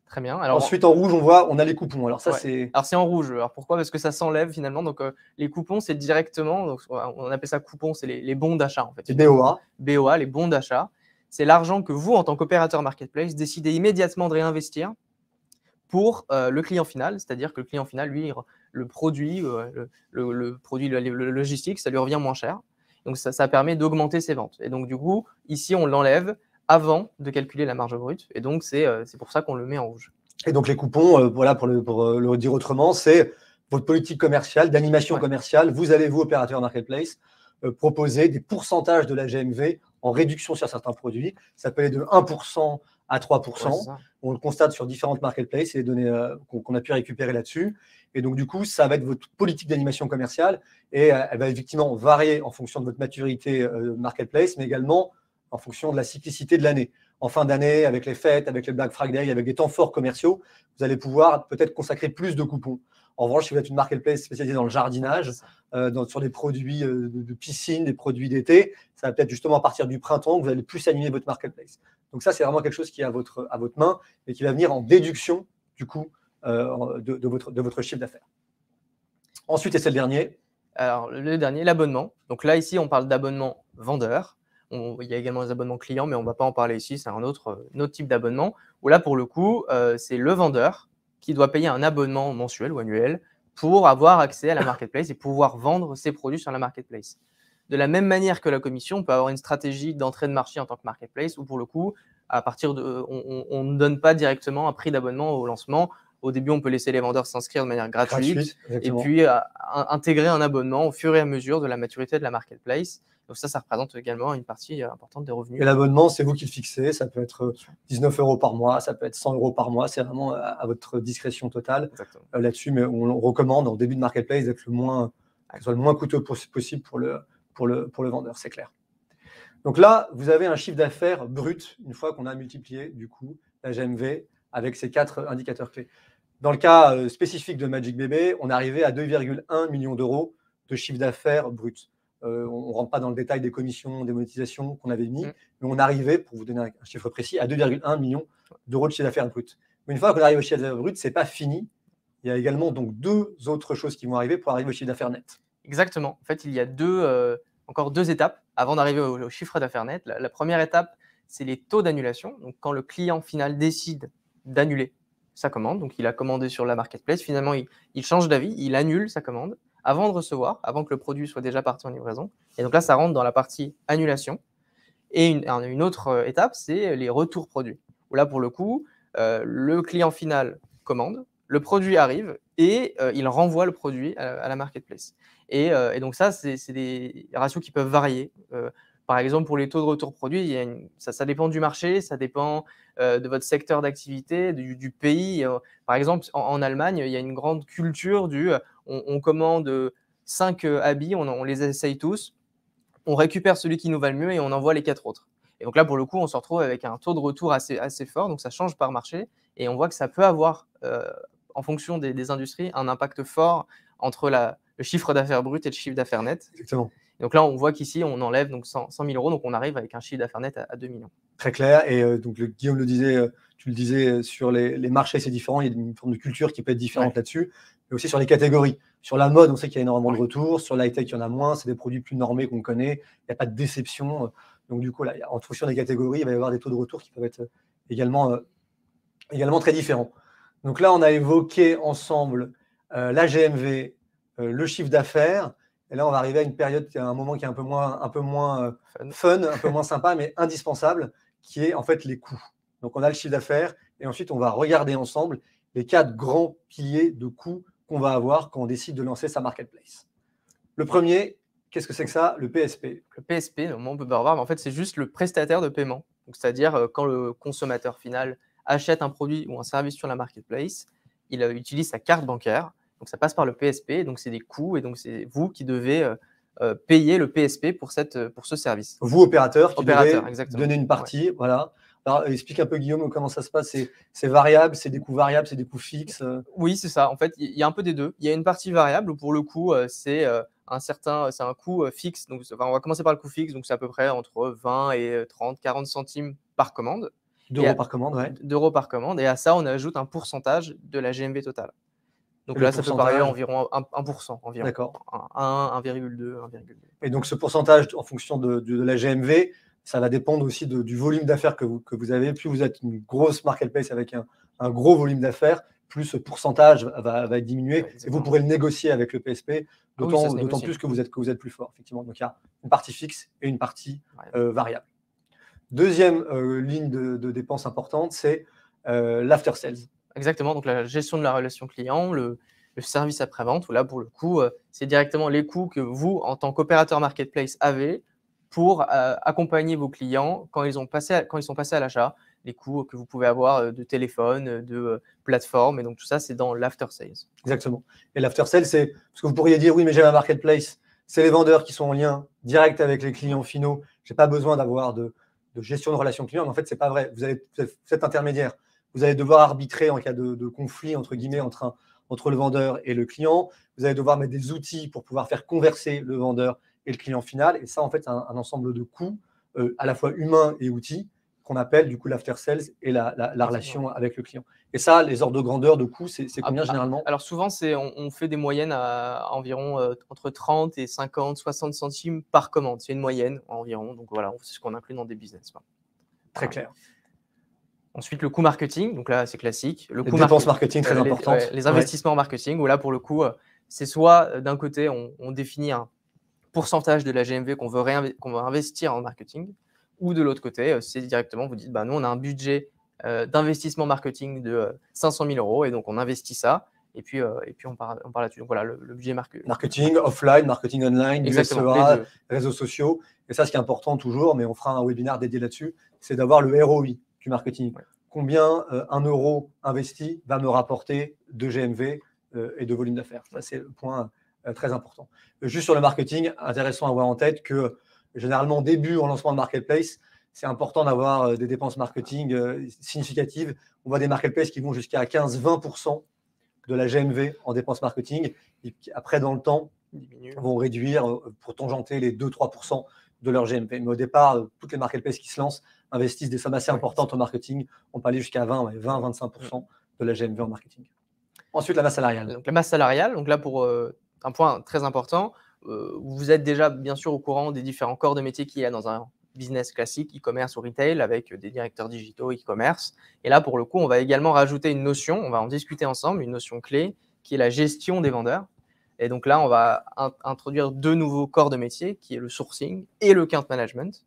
Très bien. Alors, ensuite, en rouge, on a les coupons. Alors, ça, c'est… Alors, c'est en rouge. Alors, pourquoi? Parce que ça s'enlève finalement. Donc, les coupons, c'est directement, donc, on appelle ça coupons, c'est les bons d'achat en fait. Les BOA. BOA, les bons d'achat. C'est l'argent que vous, en tant qu'opérateur marketplace, décidez immédiatement de réinvestir pour le client final. C'est-à-dire que le client final, lui, le produit, le produit le logistique, ça lui revient moins cher. Donc, ça permet d'augmenter ses ventes. Et donc, du coup, ici, on l'enlève avant de calculer la marge brute. Et donc, c'est pour ça qu'on le met en rouge. Et donc, les coupons, voilà, pour le dire autrement, c'est votre politique commerciale, d'animation commerciale. Vous allez, vous, opérateur marketplace, proposer des pourcentages de la GMV en réduction sur certains produits. Ça peut aller de 1% à 3%. On le constate sur différentes marketplaces et les données qu'on a pu récupérer là-dessus. Et donc, du coup, ça va être votre politique d'animation commerciale et elle va effectivement varier en fonction de votre maturité marketplace, mais également en fonction de la cyclicité de l'année. En fin d'année, avec les fêtes, avec les Black Friday, avec des temps forts commerciaux, vous allez pouvoir peut-être consacrer plus de coupons. En revanche, si vous êtes une marketplace spécialisée dans le jardinage, sur des produits de piscine, des produits d'été, ça va peut-être justement à partir du printemps que vous allez plus animer votre marketplace. Donc ça, c'est vraiment quelque chose qui est à votre main et qui va venir en déduction du coup de votre chiffre d'affaires. Ensuite, et c'est le dernier. Alors, le dernier, l'abonnement. Donc là, ici, on parle d'abonnement vendeur. Il y a également les abonnements clients, mais on ne va pas en parler ici. C'est un autre type d'abonnement où là, pour le coup, c'est le vendeur qui doit payer un abonnement mensuel ou annuel pour avoir accès à la marketplace et pouvoir vendre ses produits sur la marketplace. De la même manière que la commission, on peut avoir une stratégie d'entrée de marché en tant que marketplace où, pour le coup, on ne donne pas directement un prix d'abonnement au lancement. au début, on peut laisser les vendeurs s'inscrire de manière gratuite et exactement. puis intégrer un abonnement au fur et à mesure de la maturité de la marketplace. Donc ça représente également une partie importante des revenus. Et l'abonnement, c'est vous qui le fixez. Ça peut être 19 € par mois, ça peut être 100 € par mois. C'est vraiment à votre discrétion totale là-dessus. Mais on recommande en début de marketplace d'être que ce soit le moins coûteux possible pour le vendeur, c'est clair. Donc là, vous avez un chiffre d'affaires brut une fois qu'on a multiplié du coup la GMV avec ces 4 indicateurs clés. Dans le cas spécifique de Magic BB, on est arrivé à 2,1 millions d'euros de chiffre d'affaires brut. On ne rentre pas dans le détail des commissions, des monétisations qu'on avait mis, mais on arrivait, pour vous donner un chiffre précis, à 2,1 millions d'euros de chiffre d'affaires brut. Mais une fois qu'on arrive au chiffre d'affaires brut, ce n'est pas fini. Il y a également donc 2 autres choses qui vont arriver pour arriver au chiffre d'affaires net. Exactement. En fait, il y a encore 2 étapes avant d'arriver au chiffre d'affaires net. La première étape, c'est les taux d'annulation. Donc, quand le client final décide d'annuler sa commande, donc il a commandé sur la marketplace, finalement, il change d'avis, il annule sa commande avant de recevoir, avant que le produit soit déjà parti en livraison. Et donc là, ça rentre dans la partie annulation. Et une autre étape, c'est les retours produits. Où là, pour le coup, le client final commande, le produit arrive et il renvoie le produit à la marketplace. Et donc ça, c'est des ratios qui peuvent varier. Par exemple, pour les taux de retour produit, ça dépend du marché, ça dépend de votre secteur d'activité, du pays. Par exemple, en Allemagne, il y a une grande culture on commande 5 habits, on les essaye tous, on récupère celui qui nous va le mieux et on envoie les 4 autres. Et donc là, pour le coup, on se retrouve avec un taux de retour assez fort, donc ça change par marché. Et on voit que ça peut avoir, en fonction des industries, un impact fort entre le chiffre d'affaires brut et le chiffre d'affaires net. Exactement. Donc là, on voit qu'ici, on enlève donc 100 000 €, donc on arrive avec un chiffre d'affaires net à 2 millions. Très clair. Et donc, Guillaume le disait, tu le disais, sur les marchés, c'est différent. Il y a une forme de culture qui peut être différente là-dessus. Mais aussi sur les catégories. Sur la mode, on sait qu'il y a énormément de retours. Sur l'high-tech, il y en a moins. C'est des produits plus normés qu'on connaît. Il n'y a pas de déception. Donc, du coup, là, en fonction des catégories, il va y avoir des taux de retour qui peuvent être également très différents. Donc là, on a évoqué ensemble la GMV, le chiffre d'affaires. Et là, on va arriver à une période, à un moment qui est un peu moins fun, un peu moins sympa, mais indispensable, qui est en fait les coûts. Donc, on a le chiffre d'affaires et ensuite, on va regarder ensemble les 4 grands piliers de coûts qu'on va avoir quand on décide de lancer sa marketplace. Le premier, qu'est-ce que c'est que ça? Le PSP. Le PSP, on peut pas revoir, mais en fait, c'est juste le prestataire de paiement. C'est-à-dire quand le consommateur final achète un produit ou un service sur la marketplace, il utilise sa carte bancaire. Donc, ça passe par le PSP, donc c'est des coûts, et donc c'est vous qui devez payer le PSP pour ce service. Vous, opérateur, qui devez exactement. donner une partie, voilà. Alors, explique un peu, Guillaume, comment ça se passe. C'est variable, c'est des coûts variables, c'est des coûts fixes? Oui, c'est ça. En fait, il y a un peu des deux. Il y a une partie variable où, pour le coup, c'est un coût fixe. Donc, on va commencer par le coût fixe, donc c'est à peu près entre 20 et 30, 40 centimes par commande. D'euros par commande, ouais. D'euros par commande. Et à ça, on ajoute un pourcentage de la GMV totale. Donc là, ça peut varier environ 1%. D'accord. 1, 1,2, 1,2. Et donc, ce pourcentage, en fonction de la GMV, ça va dépendre aussi du volume d'affaires que vous avez. Plus vous êtes une grosse marketplace avec un gros volume d'affaires, plus ce pourcentage va diminuer. Ouais, et vous pourrez le négocier avec le PSP, d'autant plus que vous êtes plus fort, effectivement. Donc, il y a une partie fixe et une partie variable. Deuxième ligne de dépenses importante, c'est l'after sales. Exactement, donc la gestion de la relation client, le service après-vente, où là, pour le coup, c'est directement les coûts que vous, en tant qu'opérateur marketplace, avez pour accompagner vos clients quand ils sont passés à l'achat, les coûts que vous pouvez avoir de téléphone, de plateforme, et donc tout ça, c'est dans l'after sales. Exactement. Et l'after sales, c'est parce que vous pourriez dire, oui, mais j'ai ma marketplace, c'est les vendeurs qui sont en lien direct avec les clients finaux, je n'ai pas besoin d'avoir de gestion de relation client, mais en fait, ce n'est pas vrai. Vous êtes intermédiaire. Vous allez devoir arbitrer en cas de conflit, entre guillemets, entre le vendeur et le client. Vous allez devoir mettre des outils pour pouvoir faire converser le vendeur et le client final. Et ça, en fait, c'est un ensemble de coûts, à la fois humains et outils, qu'on appelle du coup l'after sales et la relation avec le client. Et ça, les ordres de grandeur de coûts, c'est combien généralement? Alors souvent, on fait des moyennes à environ entre 30 et 50, 60 centimes par commande. C'est une moyenne environ. Donc voilà, c'est ce qu'on inclut dans des business. Très clair. Ensuite, le coût marketing, donc là, c'est classique. Les dépenses marketing très importantes. Les investissements marketing, où là, pour le coup, c'est soit d'un côté, on définit un pourcentage de la GMV qu'on va investir en marketing, ou de l'autre côté, c'est directement, vous dites, nous, on a un budget d'investissement marketing de 500 000 euros. Et donc, on investit ça. Et puis on part là-dessus. Donc, voilà, le budget marketing offline, marketing online, exactement, SEA, réseaux sociaux. Et ça, ce qui est important toujours, mais on fera un webinaire dédié là-dessus, c'est d'avoir le ROI du marketing. Ouais. Combien 1 euro investi va me rapporter de GMV et de volume d'affaires. Ça, c'est le point très important. Juste sur le marketing, intéressant à avoir en tête que généralement, au début, en lancement de marketplace, c'est important d'avoir des dépenses marketing significatives. On voit des marketplaces qui vont jusqu'à 15-20% de la GMV en dépenses marketing. Et après, dans le temps, vont réduire pour tangenter les 2-3% de leur GMV. Mais au départ, toutes les marketplaces qui se lancent investissent des sommes assez importantes en marketing. On peut aller jusqu'à 20-25% de la GMV en marketing. Ensuite, la masse salariale. Donc, la masse salariale, donc là, pour un point très important, vous êtes déjà bien sûr au courant des différents corps de métier qu'il y a dans un business classique, e-commerce ou retail, avec des directeurs digitaux e-commerce. Et là, pour le coup, on va également rajouter une notion, on va en discuter ensemble, une notion clé, qui est la gestion des vendeurs. Et donc là, on va introduire 2 nouveaux corps de métier, qui est le sourcing et le account management.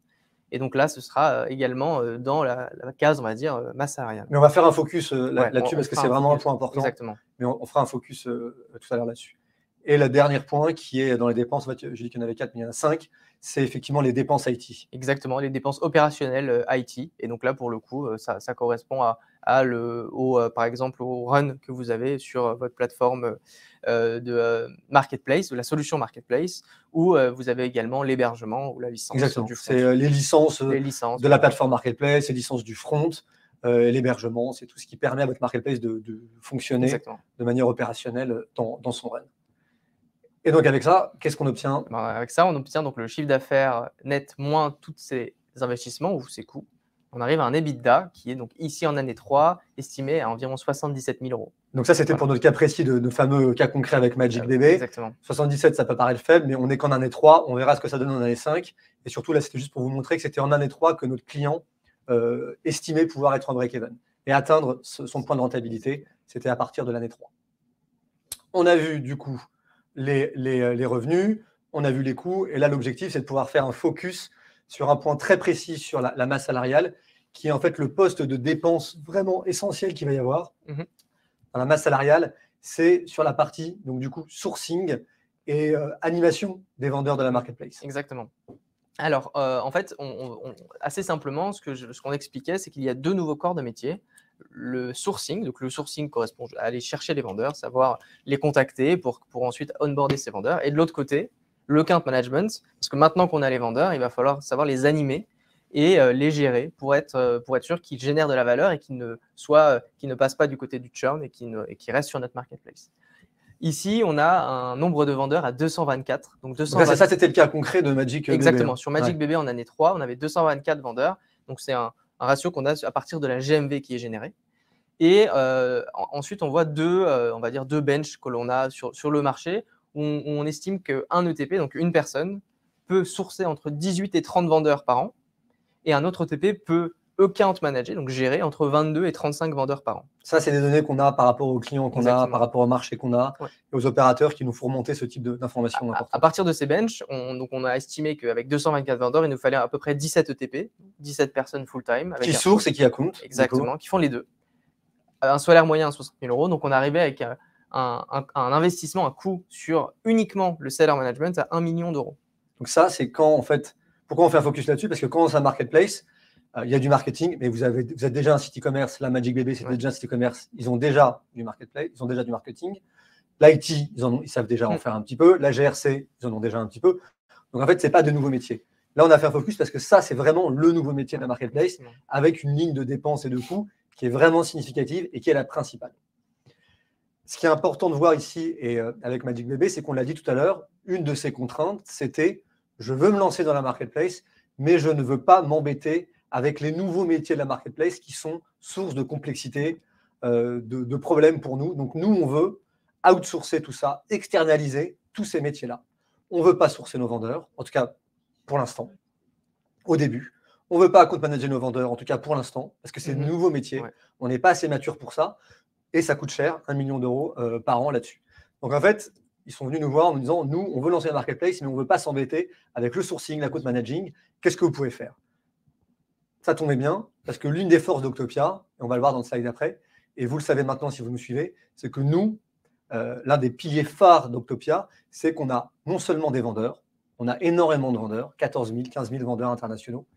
Et donc là, ce sera également dans la case, on va dire, masse salariale. Mais on va faire un focus là-dessus parce que c'est vraiment un point important. Exactement. Mais on fera un focus tout à l'heure là-dessus. Et le dernier point qui est dans les dépenses, en fait, j'ai dit qu'il y en avait 4, mais il y en a 5, c'est effectivement les dépenses IT. Exactement, les dépenses opérationnelles IT. Et donc là, pour le coup, ça correspond par exemple, au run que vous avez sur votre plateforme de marketplace, ou la solution marketplace, où vous avez également l'hébergement ou la licence. Exactement. Du front. C'est les licences de la plateforme marketplace, les licences du front, l'hébergement, c'est tout ce qui permet à votre marketplace de fonctionner Exactement. de manière opérationnelle dans son run. Et donc avec ça, qu'est-ce qu'on obtient? Avec ça, on obtient donc le chiffre d'affaires net moins tous ces investissements ou ces coûts. On arrive à un EBITDA qui est donc ici en année 3 estimé à environ 77 000 euros. Donc ça, c'était pour notre cas précis de nos fameux cas concrets avec MagicBB. Exactement. 77, ça peut paraître faible, mais on n'est qu'en année 3. On verra ce que ça donne en année 5. Et surtout, là, c'était juste pour vous montrer que c'était en année 3 que notre client estimait pouvoir être en break-even et atteindre son point de rentabilité. C'était à partir de l'année 3. On a vu du coup les revenus, on a vu les coûts. Et là, l'objectif, c'est de pouvoir faire un focus sur un point très précis sur la masse salariale, qui est en fait le poste de dépense vraiment essentiel qu'il va y avoir. Dans la masse salariale, c'est sur la partie, donc du coup, sourcing et animation des vendeurs de la marketplace. Exactement. Alors, en fait, assez simplement, ce qu'on expliquait, c'est qu'il y a 2 nouveaux corps de métier. Le sourcing, donc le sourcing correspond à aller chercher les vendeurs, savoir les contacter pour ensuite onboarder ces vendeurs. Et de l'autre côté, le account management, parce que maintenant qu'on a les vendeurs, il va falloir savoir les animer et les gérer pour être sûr qu'ils génèrent de la valeur et qu'ils ne passent pas du côté du churn et qu'ils restent sur notre marketplace. Ici, on a un nombre de vendeurs à 224. Donc ça, c'était le cas concret de MagicBB. Exactement. Sur MagicBB, en année 3, on avait 224 vendeurs. Donc, c'est un ratio qu'on a à partir de la GMV qui est générée. Et ensuite, on voit on va dire deux benches que l'on a sur le marché où on estime qu'un ETP, donc une personne, peut sourcer entre 18 et 30 vendeurs par an. Et un autre ETP peut account manager, donc gérer entre 22 et 35 vendeurs par an. Ça, c'est des données qu'on a par rapport aux clients qu'on a, par rapport au marché qu'on a, ouais, et aux opérateurs qui nous font remonter ce type d'informations. À partir de ces benches, on a estimé qu'avec 224 vendeurs, il nous fallait à peu près 17 ETP, 17 personnes full-time. Qui sourcent et qui account. Exactement, qui font les deux. Un salaire moyen à 60 000 euros. Donc, on arrivait avec un investissement, un coût sur uniquement le seller management à 1 million d'euros. Donc ça, c'est quand, en fait, pourquoi on fait un focus là-dessus? Parce que quand c'est un marketplace, il y a du marketing, mais vous êtes déjà un site e-commerce. Là, MagicBB, c'était déjà un site e-commerce. Ils ont déjà du marketplace, ils ont déjà du marketing. L'IT, ils savent déjà en faire un petit peu. La GRC, ils en ont déjà un petit peu. Donc, en fait, ce n'est pas de nouveaux métiers. Là, on a fait un focus parce que ça, c'est vraiment le nouveau métier de la marketplace avec une ligne de dépenses et de coûts qui est vraiment significative et qui est la principale. Ce qui est important de voir ici et avec MagicBB, c'est qu'on l'a dit tout à l'heure, une de ces contraintes, c'était je veux me lancer dans la marketplace, mais je ne veux pas m'embêter avec les nouveaux métiers de la marketplace qui sont source de complexité, de problèmes pour nous. Donc, nous, on veut outsourcer tout ça, externaliser tous ces métiers-là. On ne veut pas sourcer nos vendeurs, en tout cas pour l'instant, au début. On ne veut pas account manager nos vendeurs, en tout cas pour l'instant, parce que c'est de nouveaux métiers. Ouais. On n'est pas assez mature pour ça et ça coûte cher, 1 million d'euros par an là-dessus. Donc, en fait, ils sont venus nous voir en nous disant, nous, on veut lancer la marketplace, mais on ne veut pas s'embêter avec le sourcing, l'account managing. Qu'est-ce que vous pouvez faire? Ça tombait bien, parce que l'une des forces d'Octopia, et on va le voir dans le slide d'après, et vous le savez maintenant si vous nous suivez, c'est que nous, l'un des piliers phares d'Octopia, c'est qu'on a non seulement des vendeurs, on a énormément de vendeurs, 14 000, 15 000 vendeurs internationaux,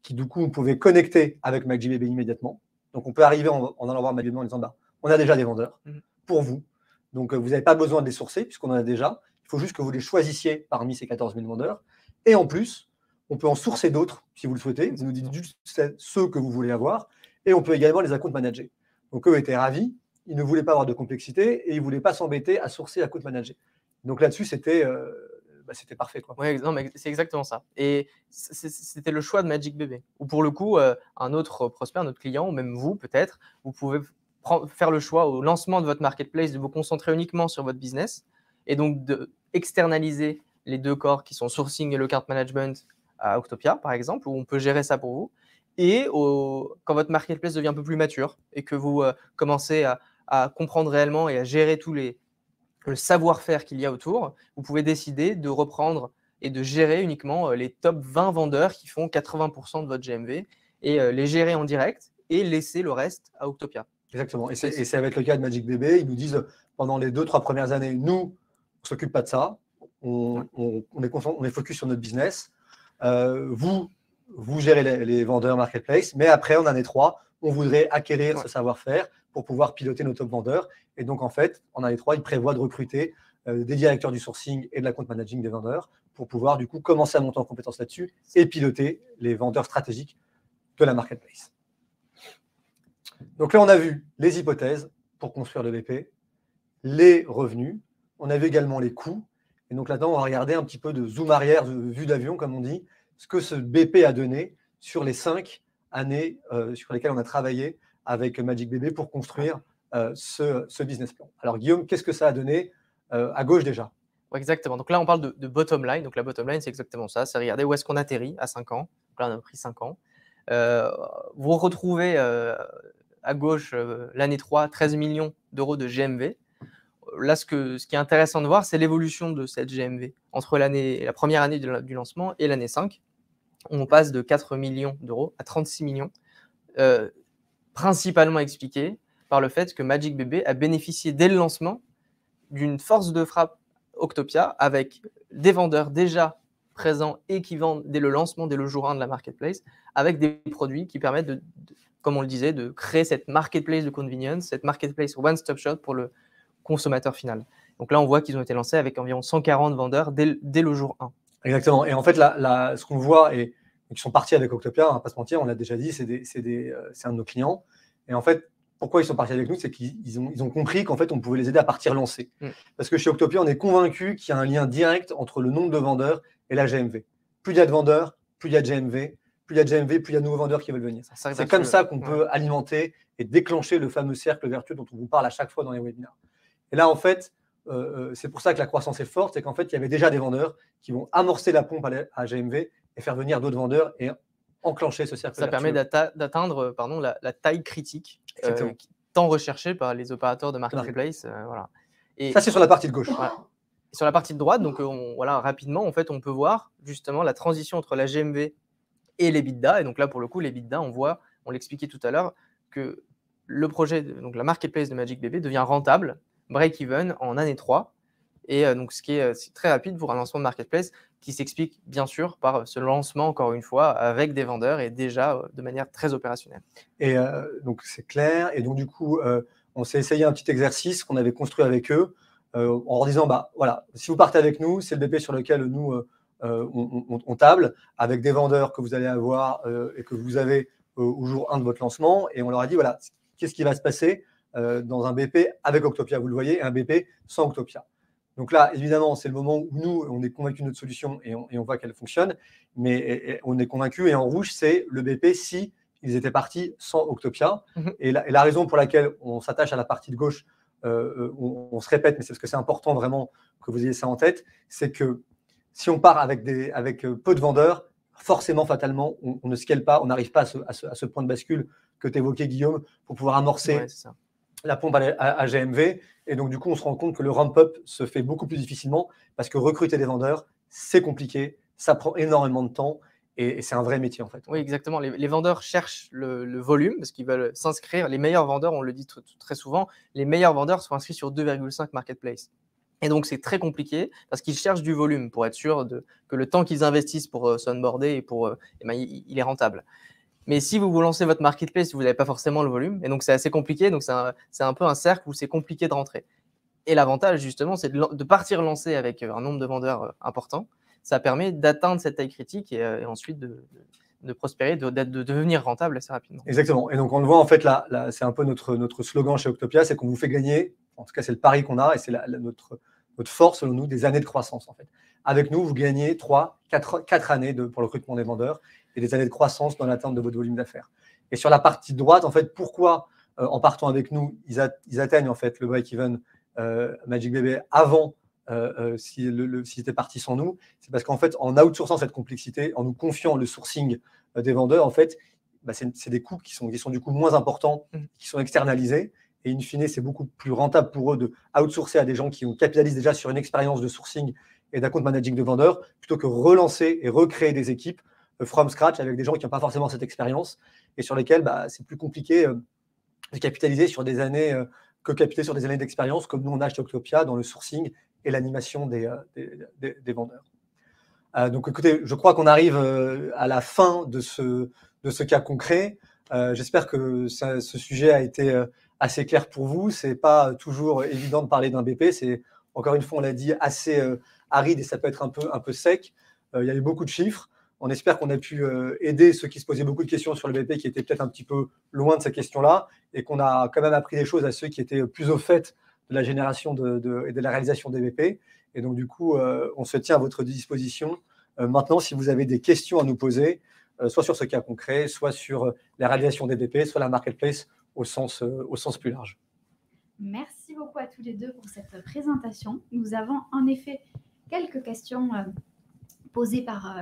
qui du coup, vous pouvez connecter avec MagicBB immédiatement. Donc, on peut arriver en allant voir MagicBB en disant, bah, on a déjà des vendeurs pour vous. Donc, vous n'avez pas besoin de les sourcer, puisqu'on en a déjà. Il faut juste que vous les choisissiez parmi ces 14 000 vendeurs. Et en plus, on peut en sourcer d'autres, si vous le souhaitez. Vous nous dites juste ceux que vous voulez avoir. Et on peut également les account manager. Donc, eux étaient ravis. Ils ne voulaient pas avoir de complexité et ils ne voulaient pas s'embêter à sourcer account manager. Donc, là-dessus, c'était parfait, quoi. Oui, non, mais c'est exactement ça. Et c'était le choix de MagicBB. Ou pour le coup, un autre prospect, un autre client, ou même vous, peut-être, vous pouvez faire le choix au lancement de votre marketplace de vous concentrer uniquement sur votre business et donc d'externaliser les deux corps qui sont sourcing et le account management à Octopia, par exemple, où on peut gérer ça pour vous. Et quand votre marketplace devient un peu plus mature et que vous commencez à comprendre réellement et à gérer le savoir-faire qu'il y a autour, vous pouvez décider de reprendre et de gérer uniquement les top 20 vendeurs qui font 80% de votre GMV et les gérer en direct et laisser le reste à Octopia. Exactement. Et ça va être le cas de MagicBB. Ils nous disent, pendant les 2-3 premières années, nous, on ne s'occupe pas de ça. On est focus sur notre business. Vous gérez les vendeurs marketplace, mais après, en année 3, on voudrait acquérir ce savoir-faire pour pouvoir piloter nos top vendeurs. Et donc, en fait, en année 3, ils prévoient de recruter des directeurs du sourcing et de la compte managing des vendeurs pour pouvoir, du coup, commencer à monter en compétence là-dessus et piloter les vendeurs stratégiques de la marketplace. Donc là, on a vu les hypothèses pour construire le BP, les revenus, on a vu également les coûts. Et donc là-dedans, on va regarder un petit peu de zoom arrière, de vue d'avion, comme on dit, ce que ce BP a donné sur les 5 années sur lesquelles on a travaillé avec MagicBB pour construire ce business plan. Alors Guillaume, qu'est-ce que ça a donné à gauche déjà? Ouais, exactement. Donc là, on parle de bottom line. Donc la bottom line, c'est exactement ça. C'est regarder où est-ce qu'on atterrit à 5 ans. Donc là, on a pris 5 ans. Vous retrouvez à gauche l'année 3, 13 millions d'euros de GMV. Là, ce qui est intéressant de voir, c'est l'évolution de cette GMV entre la première année du lancement et l'année 5. On passe de 4 millions d'euros à 36 millions, principalement expliqué par le fait que MagicBB a bénéficié dès le lancement d'une force de frappe Octopia avec des vendeurs déjà présents et qui vendent dès le lancement, dès le jour 1 de la marketplace, avec des produits qui permettent, comme on le disait, de créer cette marketplace de convenience, cette marketplace one-stop shop pour le consommateur final. Donc là, on voit qu'ils ont été lancés avec environ 140 vendeurs dès le jour 1. Exactement. Et en fait, ce qu'on voit, et qui sont partis avec Octopia, on ne va pas se mentir, on l'a déjà dit, c'est un de nos clients. Et en fait, pourquoi ils sont partis avec nous, c'est qu'ils ont compris qu'en fait, on pouvait les aider à partir lancer. Parce que chez Octopia, on est convaincu qu'il y a un lien direct entre le nombre de vendeurs et la GMV. Plus il y a de vendeurs, plus il y a de GMV. Plus il y a de GMV, plus il y a de nouveaux vendeurs qui veulent venir. C'est comme ça qu'on peut alimenter et déclencher le fameux cercle vertueux dont on vous parle à chaque fois dans les webinaires. Et là, en fait, c'est pour ça que la croissance est forte, c'est qu'en fait, il y avait déjà des vendeurs qui vont amorcer la pompe à GMV et faire venir d'autres vendeurs et enclencher ce cercle vertueux. Ça permet d'atteindre la taille critique tant recherchée par les opérateurs de marketplace. Voilà. Et ça, c'est sur la partie de gauche. Voilà. Sur la partie de droite, donc rapidement, en fait, on peut voir justement la transition entre la GMV et l'EBITDA. Et donc là, pour le coup, l'EBITDA, on l'expliquait tout à l'heure, que le projet, donc la marketplace de MagicBB devient rentable, break-even en année 3. Et donc, c'est très rapide pour un lancement de marketplace qui s'explique bien sûr par ce lancement, encore une fois, avec des vendeurs et déjà de manière très opérationnelle. Et donc, c'est clair. Et donc, du coup, on s'est essayé un petit exercice qu'on avait construit avec eux en leur disant, bah, voilà, si vous partez avec nous, c'est le BP sur lequel nous, on table, avec des vendeurs que vous allez avoir et que vous avez au jour 1 de votre lancement. Et on leur a dit, voilà, qu'est-ce qui va se passer dans un BP avec Octopia, vous le voyez, et un BP sans Octopia. Donc là, évidemment, c'est le moment où nous, on est convaincus de notre solution et on voit qu'elle fonctionne, mais on est convaincus. Et en rouge, c'est le BP si ils étaient partis sans Octopia. Et la raison pour laquelle on s'attache à la partie de gauche, on se répète, mais c'est parce que c'est important vraiment que vous ayez ça en tête, c'est que si on part avec peu de vendeurs, forcément, fatalement, on ne scale pas, on n'arrive pas à ce point de bascule que tu évoquais, Guillaume, pour pouvoir amorcer la pompe à GMV. Et donc, du coup, on se rend compte que le ramp-up se fait beaucoup plus difficilement parce que recruter des vendeurs, c'est compliqué, ça prend énormément de temps Et c'est un vrai métier en fait. Oui, exactement. Les vendeurs cherchent le volume parce qu'ils veulent s'inscrire. Les meilleurs vendeurs, on le dit très souvent, les meilleurs vendeurs sont inscrits sur 2,5 marketplaces. Et donc, c'est très compliqué parce qu'ils cherchent du volume pour être sûr que le temps qu'ils investissent pour s'onboarder il est rentable. Mais si vous lancez votre marketplace, vous n'avez pas forcément le volume. Et donc, c'est assez compliqué. Donc, c'est un peu un cercle où c'est compliqué de rentrer. Et l'avantage, justement, c'est de partir lancer avec un nombre de vendeurs important. Ça permet d'atteindre cette taille critique et ensuite de prospérer, de devenir rentable assez rapidement. Exactement. Et donc, on le voit, en fait, là c'est un peu notre slogan chez Octopia, c'est qu'on vous fait gagner, en tout cas, c'est le pari qu'on a et c'est notre force, selon nous, des années de croissance, en fait. Avec nous, vous gagnez 4 années pour le recrutement des vendeurs et des années de croissance dans l'atteinte de votre volume d'affaires. Et sur la partie droite, en fait, pourquoi, en partant avec nous, ils atteignent, en fait, le break-even Magic BB avant s'ils étaient partis sans nous, c'est parce qu'en fait, en outsourçant cette complexité, en nous confiant le sourcing des vendeurs, en fait, c'est des coûts qui sont du coup moins importants, qui sont externalisés. Et in fine, c'est beaucoup plus rentable pour eux de outsourcer à des gens qui capitalisent déjà sur une expérience de sourcing et d'account managing de vendeurs, plutôt que relancer et recréer des équipes from scratch avec des gens qui n'ont pas forcément cette expérience et sur lesquels c'est plus compliqué de capitaliser sur des années que capitaliser sur des années d'expérience, comme nous on a chez Octopia dans le sourcing et l'animation des vendeurs. Donc écoutez, je crois qu'on arrive à la fin de ce cas concret. J'espère que ce sujet a été assez clair pour vous. Ce n'est pas toujours évident de parler d'un BP. C'est, encore une fois, on l'a dit, assez aride et ça peut être un peu sec. Il y a eu beaucoup de chiffres. On espère qu'on a pu aider ceux qui se posaient beaucoup de questions sur le BP, qui étaient peut-être un petit peu loin de ces questions-là, et qu'on a quand même appris des choses à ceux qui étaient plus au fait de la génération et de la réalisation des BP. Et donc, du coup, on se tient à votre disposition. Maintenant, si vous avez des questions à nous poser, soit sur ce cas concret, soit sur la réalisation des BP, soit la marketplace au sens plus large. Merci beaucoup à tous les deux pour cette présentation. Nous avons en effet quelques questions posées par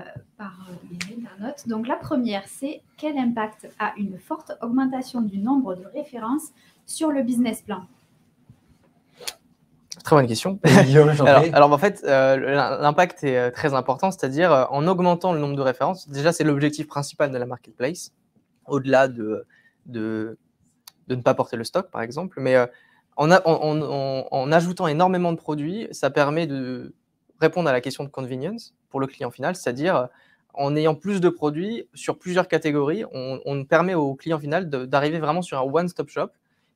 les internautes. Donc, la première, c'est quel impact a une forte augmentation du nombre de références sur le business plan? Très bonne question. Alors, en fait, l'impact est très important, c'est-à-dire en augmentant le nombre de références, déjà c'est l'objectif principal de la marketplace, au-delà de ne pas porter le stock par exemple, mais en ajoutant énormément de produits, ça permet de répondre à la question de convenience pour le client final, c'est-à-dire en ayant plus de produits sur plusieurs catégories, on permet au client final d'arriver vraiment sur un one-stop shop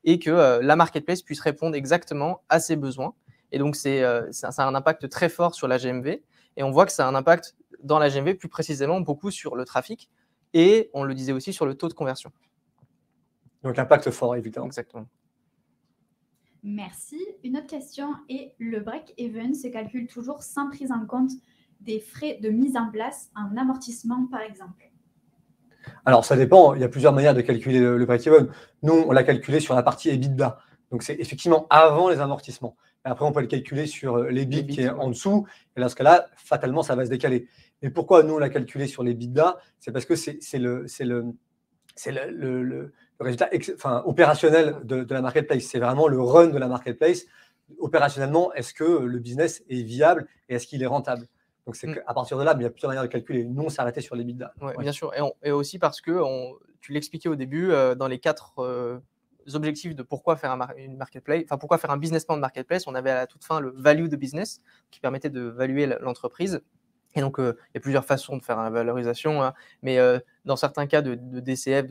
et que la marketplace puisse répondre exactement à ses besoins. Et donc, ça a un impact très fort sur la GMV. Et on voit que ça a un impact dans la GMV, plus précisément beaucoup sur le trafic. Et on le disait aussi sur le taux de conversion. Donc, impact fort, évidemment. Exactement. Merci. Une autre question est le break-even se calcule toujours sans prise en compte des frais de mise en place en amortissement, par exemple? Alors, ça dépend. Il y a plusieurs manières de calculer le break-even. Nous, on l'a calculé sur la partie EBITDA. Donc, c'est effectivement avant les amortissements. Et après, on peut le calculer sur l'EBIT qui est en dessous. Et dans ce cas-là, fatalement, ça va se décaler. Mais pourquoi nous, on l'a calculé sur l'EBITDA? C'est parce que c'est le résultat opérationnel de la marketplace. C'est vraiment le run de la marketplace. Opérationnellement, est-ce que le business est viable et est-ce qu'il est rentable? Donc, c'est qu'à partir de là, il y a plusieurs manières de calculer. Nous, on s'est arrêté sur l'EBITDA. Ouais, bien sûr. Et aussi parce que, tu l'expliquais au début, dans les 4 objectifs de pourquoi faire une marketplace, enfin pourquoi faire un business plan de marketplace, on avait à la toute fin le value de business qui permettait de valuer l'entreprise. Et donc, il y a plusieurs façons de faire la valorisation, hein, mais dans certains cas de DCF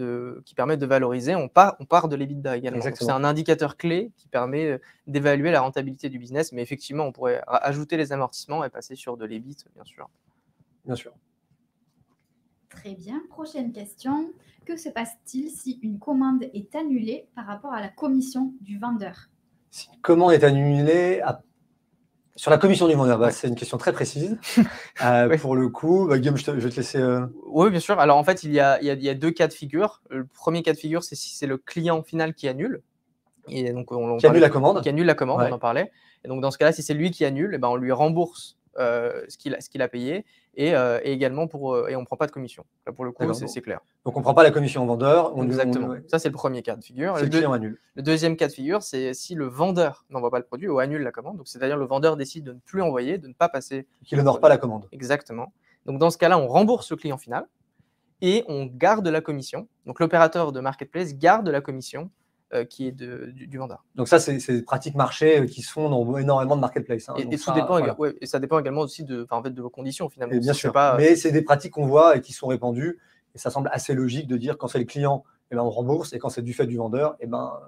qui permettent de valoriser, on part de l'EBITDA également. C'est un indicateur clé qui permet d'évaluer la rentabilité du business, mais effectivement, on pourrait ajouter les amortissements et passer sur de l'EBIT, bien sûr. Bien sûr. Très bien. Prochaine question. Que se passe-t-il si une commande est annulée par rapport à la commission du vendeur? Si une commande est annulée sur la commission du vendeur, c'est une question très précise. Oui. Pour le coup, Guillaume, je vais te laisser… Oui, bien sûr. Alors, en fait, il y a 2 cas de figure. Le premier cas de figure, c'est si c'est le client final qui annule. Et donc, qui annule la commande. Qui annule la commande, ouais. On en parlait. Et donc, dans ce cas-là, si c'est lui qui annule, on lui rembourse ce qu'il a payé et également et on ne prend pas de commission. Là, pour le coup, c'est clair. Donc, on ne prend pas la commission au vendeur. Exactement. Ça, c'est le premier cas de figure. Le client annule. Le deuxième cas de figure, c'est si le vendeur n'envoie pas le produit ou annule la commande. Donc, c'est-à-dire le vendeur décide de ne plus envoyer, de ne pas passer. Qu'il n'honore pas la commande. Exactement. Donc, dans ce cas-là, on rembourse le client final et on garde la commission. Donc, l'opérateur de marketplace garde la commission qui est du vendeur. Donc ça, c'est des pratiques marché qui se font dans énormément de marketplaces. Hein. Et ça dépend également aussi de vos conditions, finalement. Et bien sûr, mais c'est des pratiques qu'on voit et qui sont répandues. Et ça semble assez logique de dire quand c'est le client, eh ben, on rembourse, et quand c'est du fait du vendeur, eh ben,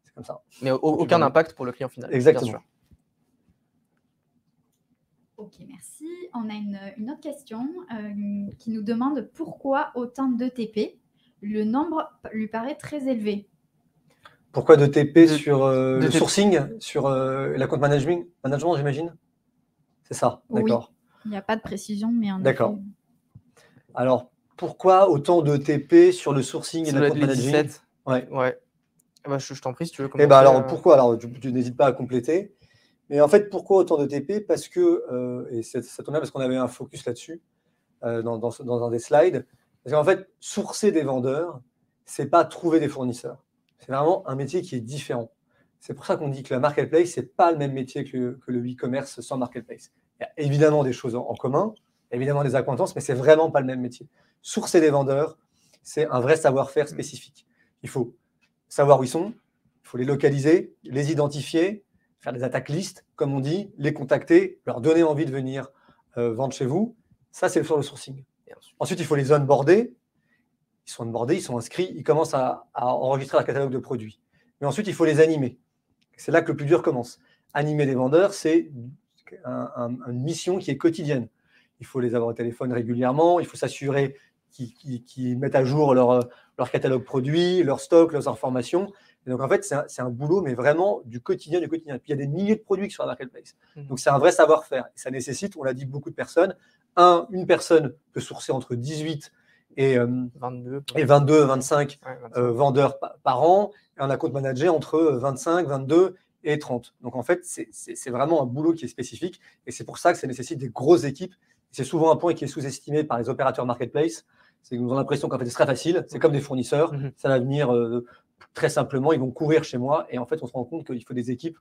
c'est comme ça. Mais aucun impact pour le client final. Exactement. Bien sûr. Ok, merci. On a une autre question qui nous demande pourquoi autant d'ETP? Le nombre lui paraît très élevé. Pourquoi d'ETP sur le sourcing, sur l'account management, j'imagine? C'est ça, d'accord. Oui, il n'y a pas de précision, mais en d'accord. Alors, pourquoi autant d'ETP sur le sourcing et l'account management? Ouais. Bah, je t'en prie si tu veux commencer. Eh ben alors, pourquoi? Alors, tu n'hésites pas à compléter. Mais en fait, pourquoi autant de TP? Parce que, et ça tombe bien parce qu'on avait un focus là-dessus dans un des slides, parce qu'en fait, sourcer des vendeurs, ce n'est pas trouver des fournisseurs. C'est vraiment un métier qui est différent. C'est pour ça qu'on dit que la marketplace, ce n'est pas le même métier que le e-commerce sans marketplace. Il y a évidemment des choses en commun, évidemment des accointances, mais ce n'est vraiment pas le même métier. Sourcer des vendeurs, c'est un vrai savoir-faire spécifique. Il faut savoir où ils sont, il faut les localiser, les identifier, faire des attaques listes, comme on dit, les contacter, leur donner envie de venir vendre chez vous. Ça, c'est sur le sourcing. Ensuite, il faut les onboarder. Ils sont onboardés, ils sont inscrits, ils commencent à enregistrer un catalogue de produits. Mais ensuite, il faut les animer. C'est là que le plus dur commence. Animer des vendeurs, c'est une mission qui est quotidienne. Il faut les avoir au téléphone régulièrement, il faut s'assurer qu'ils mettent à jour leur catalogue produit, leur stock, leurs informations. Et donc, en fait, c'est un boulot, mais vraiment du quotidien. Et puis, il y a des milliers de produits sur la marketplace. Donc, c'est un vrai savoir-faire. Et ça nécessite, on l'a dit, beaucoup de personnes. Une personne peut sourcer entre 18 et 22, 25 vendeurs par an. Et un account manager entre 25, 22 et 30. Donc, en fait, c'est vraiment un boulot qui est spécifique. Et c'est pour ça que ça nécessite des grosses équipes. C'est souvent un point qui est sous-estimé par les opérateurs marketplace. C'est qu'ils ont l'impression qu'en fait, c'est très facile. C'est comme des fournisseurs. Ça va venir très simplement. Ils vont courir chez moi. Et en fait, on se rend compte qu'il faut des équipes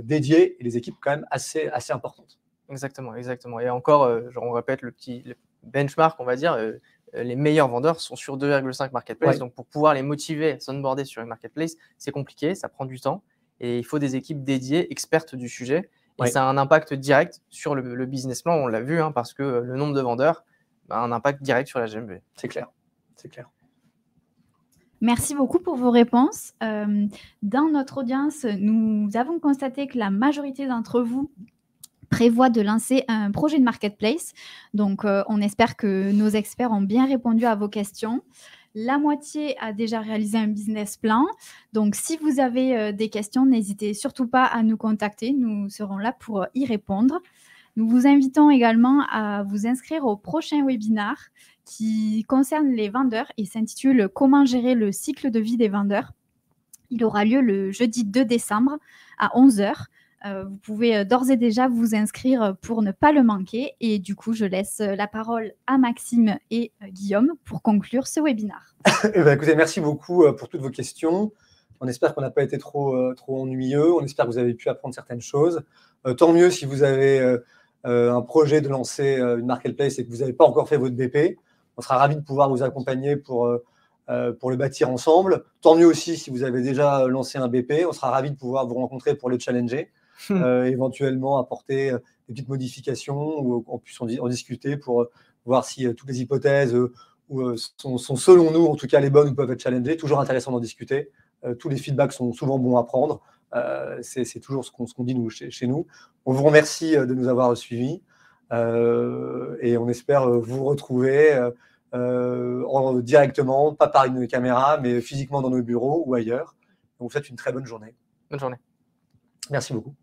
dédiées et des équipes quand même assez importantes. Exactement. Et encore, on répète le benchmark, on va dire. Les meilleurs vendeurs sont sur 2,5 marketplaces. Ouais. Donc, pour pouvoir les motiver à s'onboarder sur une marketplace, c'est compliqué, ça prend du temps. Et il faut des équipes dédiées, expertes du sujet. Et ça a un impact direct sur le business plan, on l'a vu, parce que le nombre de vendeurs a un impact direct sur la GMV. C'est clair. Merci beaucoup pour vos réponses. Dans notre audience, nous avons constaté que la majorité d'entre vous prévoit de lancer un projet de marketplace. Donc, on espère que nos experts ont bien répondu à vos questions. La moitié a déjà réalisé un business plan. Donc, si vous avez des questions, n'hésitez surtout pas à nous contacter. Nous serons là pour y répondre. Nous vous invitons également à vous inscrire au prochain webinaire qui concerne les vendeurs et s'intitule « Comment gérer le cycle de vie des vendeurs ». Il aura lieu le jeudi 2 décembre à 11h. Vous pouvez d'ores et déjà vous inscrire pour ne pas le manquer. Et du coup, je laisse la parole à Maxime et Guillaume pour conclure ce webinaire. Écoutez, merci beaucoup pour toutes vos questions. On espère qu'on n'a pas été trop ennuyeux. On espère que vous avez pu apprendre certaines choses. Tant mieux si vous avez un projet de lancer une marketplace et que vous n'avez pas encore fait votre BP. On sera ravis de pouvoir vous accompagner pour le bâtir ensemble. Tant mieux aussi si vous avez déjà lancé un BP. On sera ravis de pouvoir vous rencontrer pour le challenger. Éventuellement apporter des petites modifications ou qu'on puisse en discuter pour voir si toutes les hypothèses sont selon nous en tout cas les bonnes ou peuvent être challengées. Toujours intéressant d'en discuter. Tous les feedbacks sont souvent bons à prendre. C'est toujours ce qu'on dit nous, chez nous. On vous remercie de nous avoir suivis et on espère vous retrouver directement, pas par une caméra, mais physiquement dans nos bureaux ou ailleurs. On vous souhaite une très bonne journée. Bonne journée. Merci beaucoup.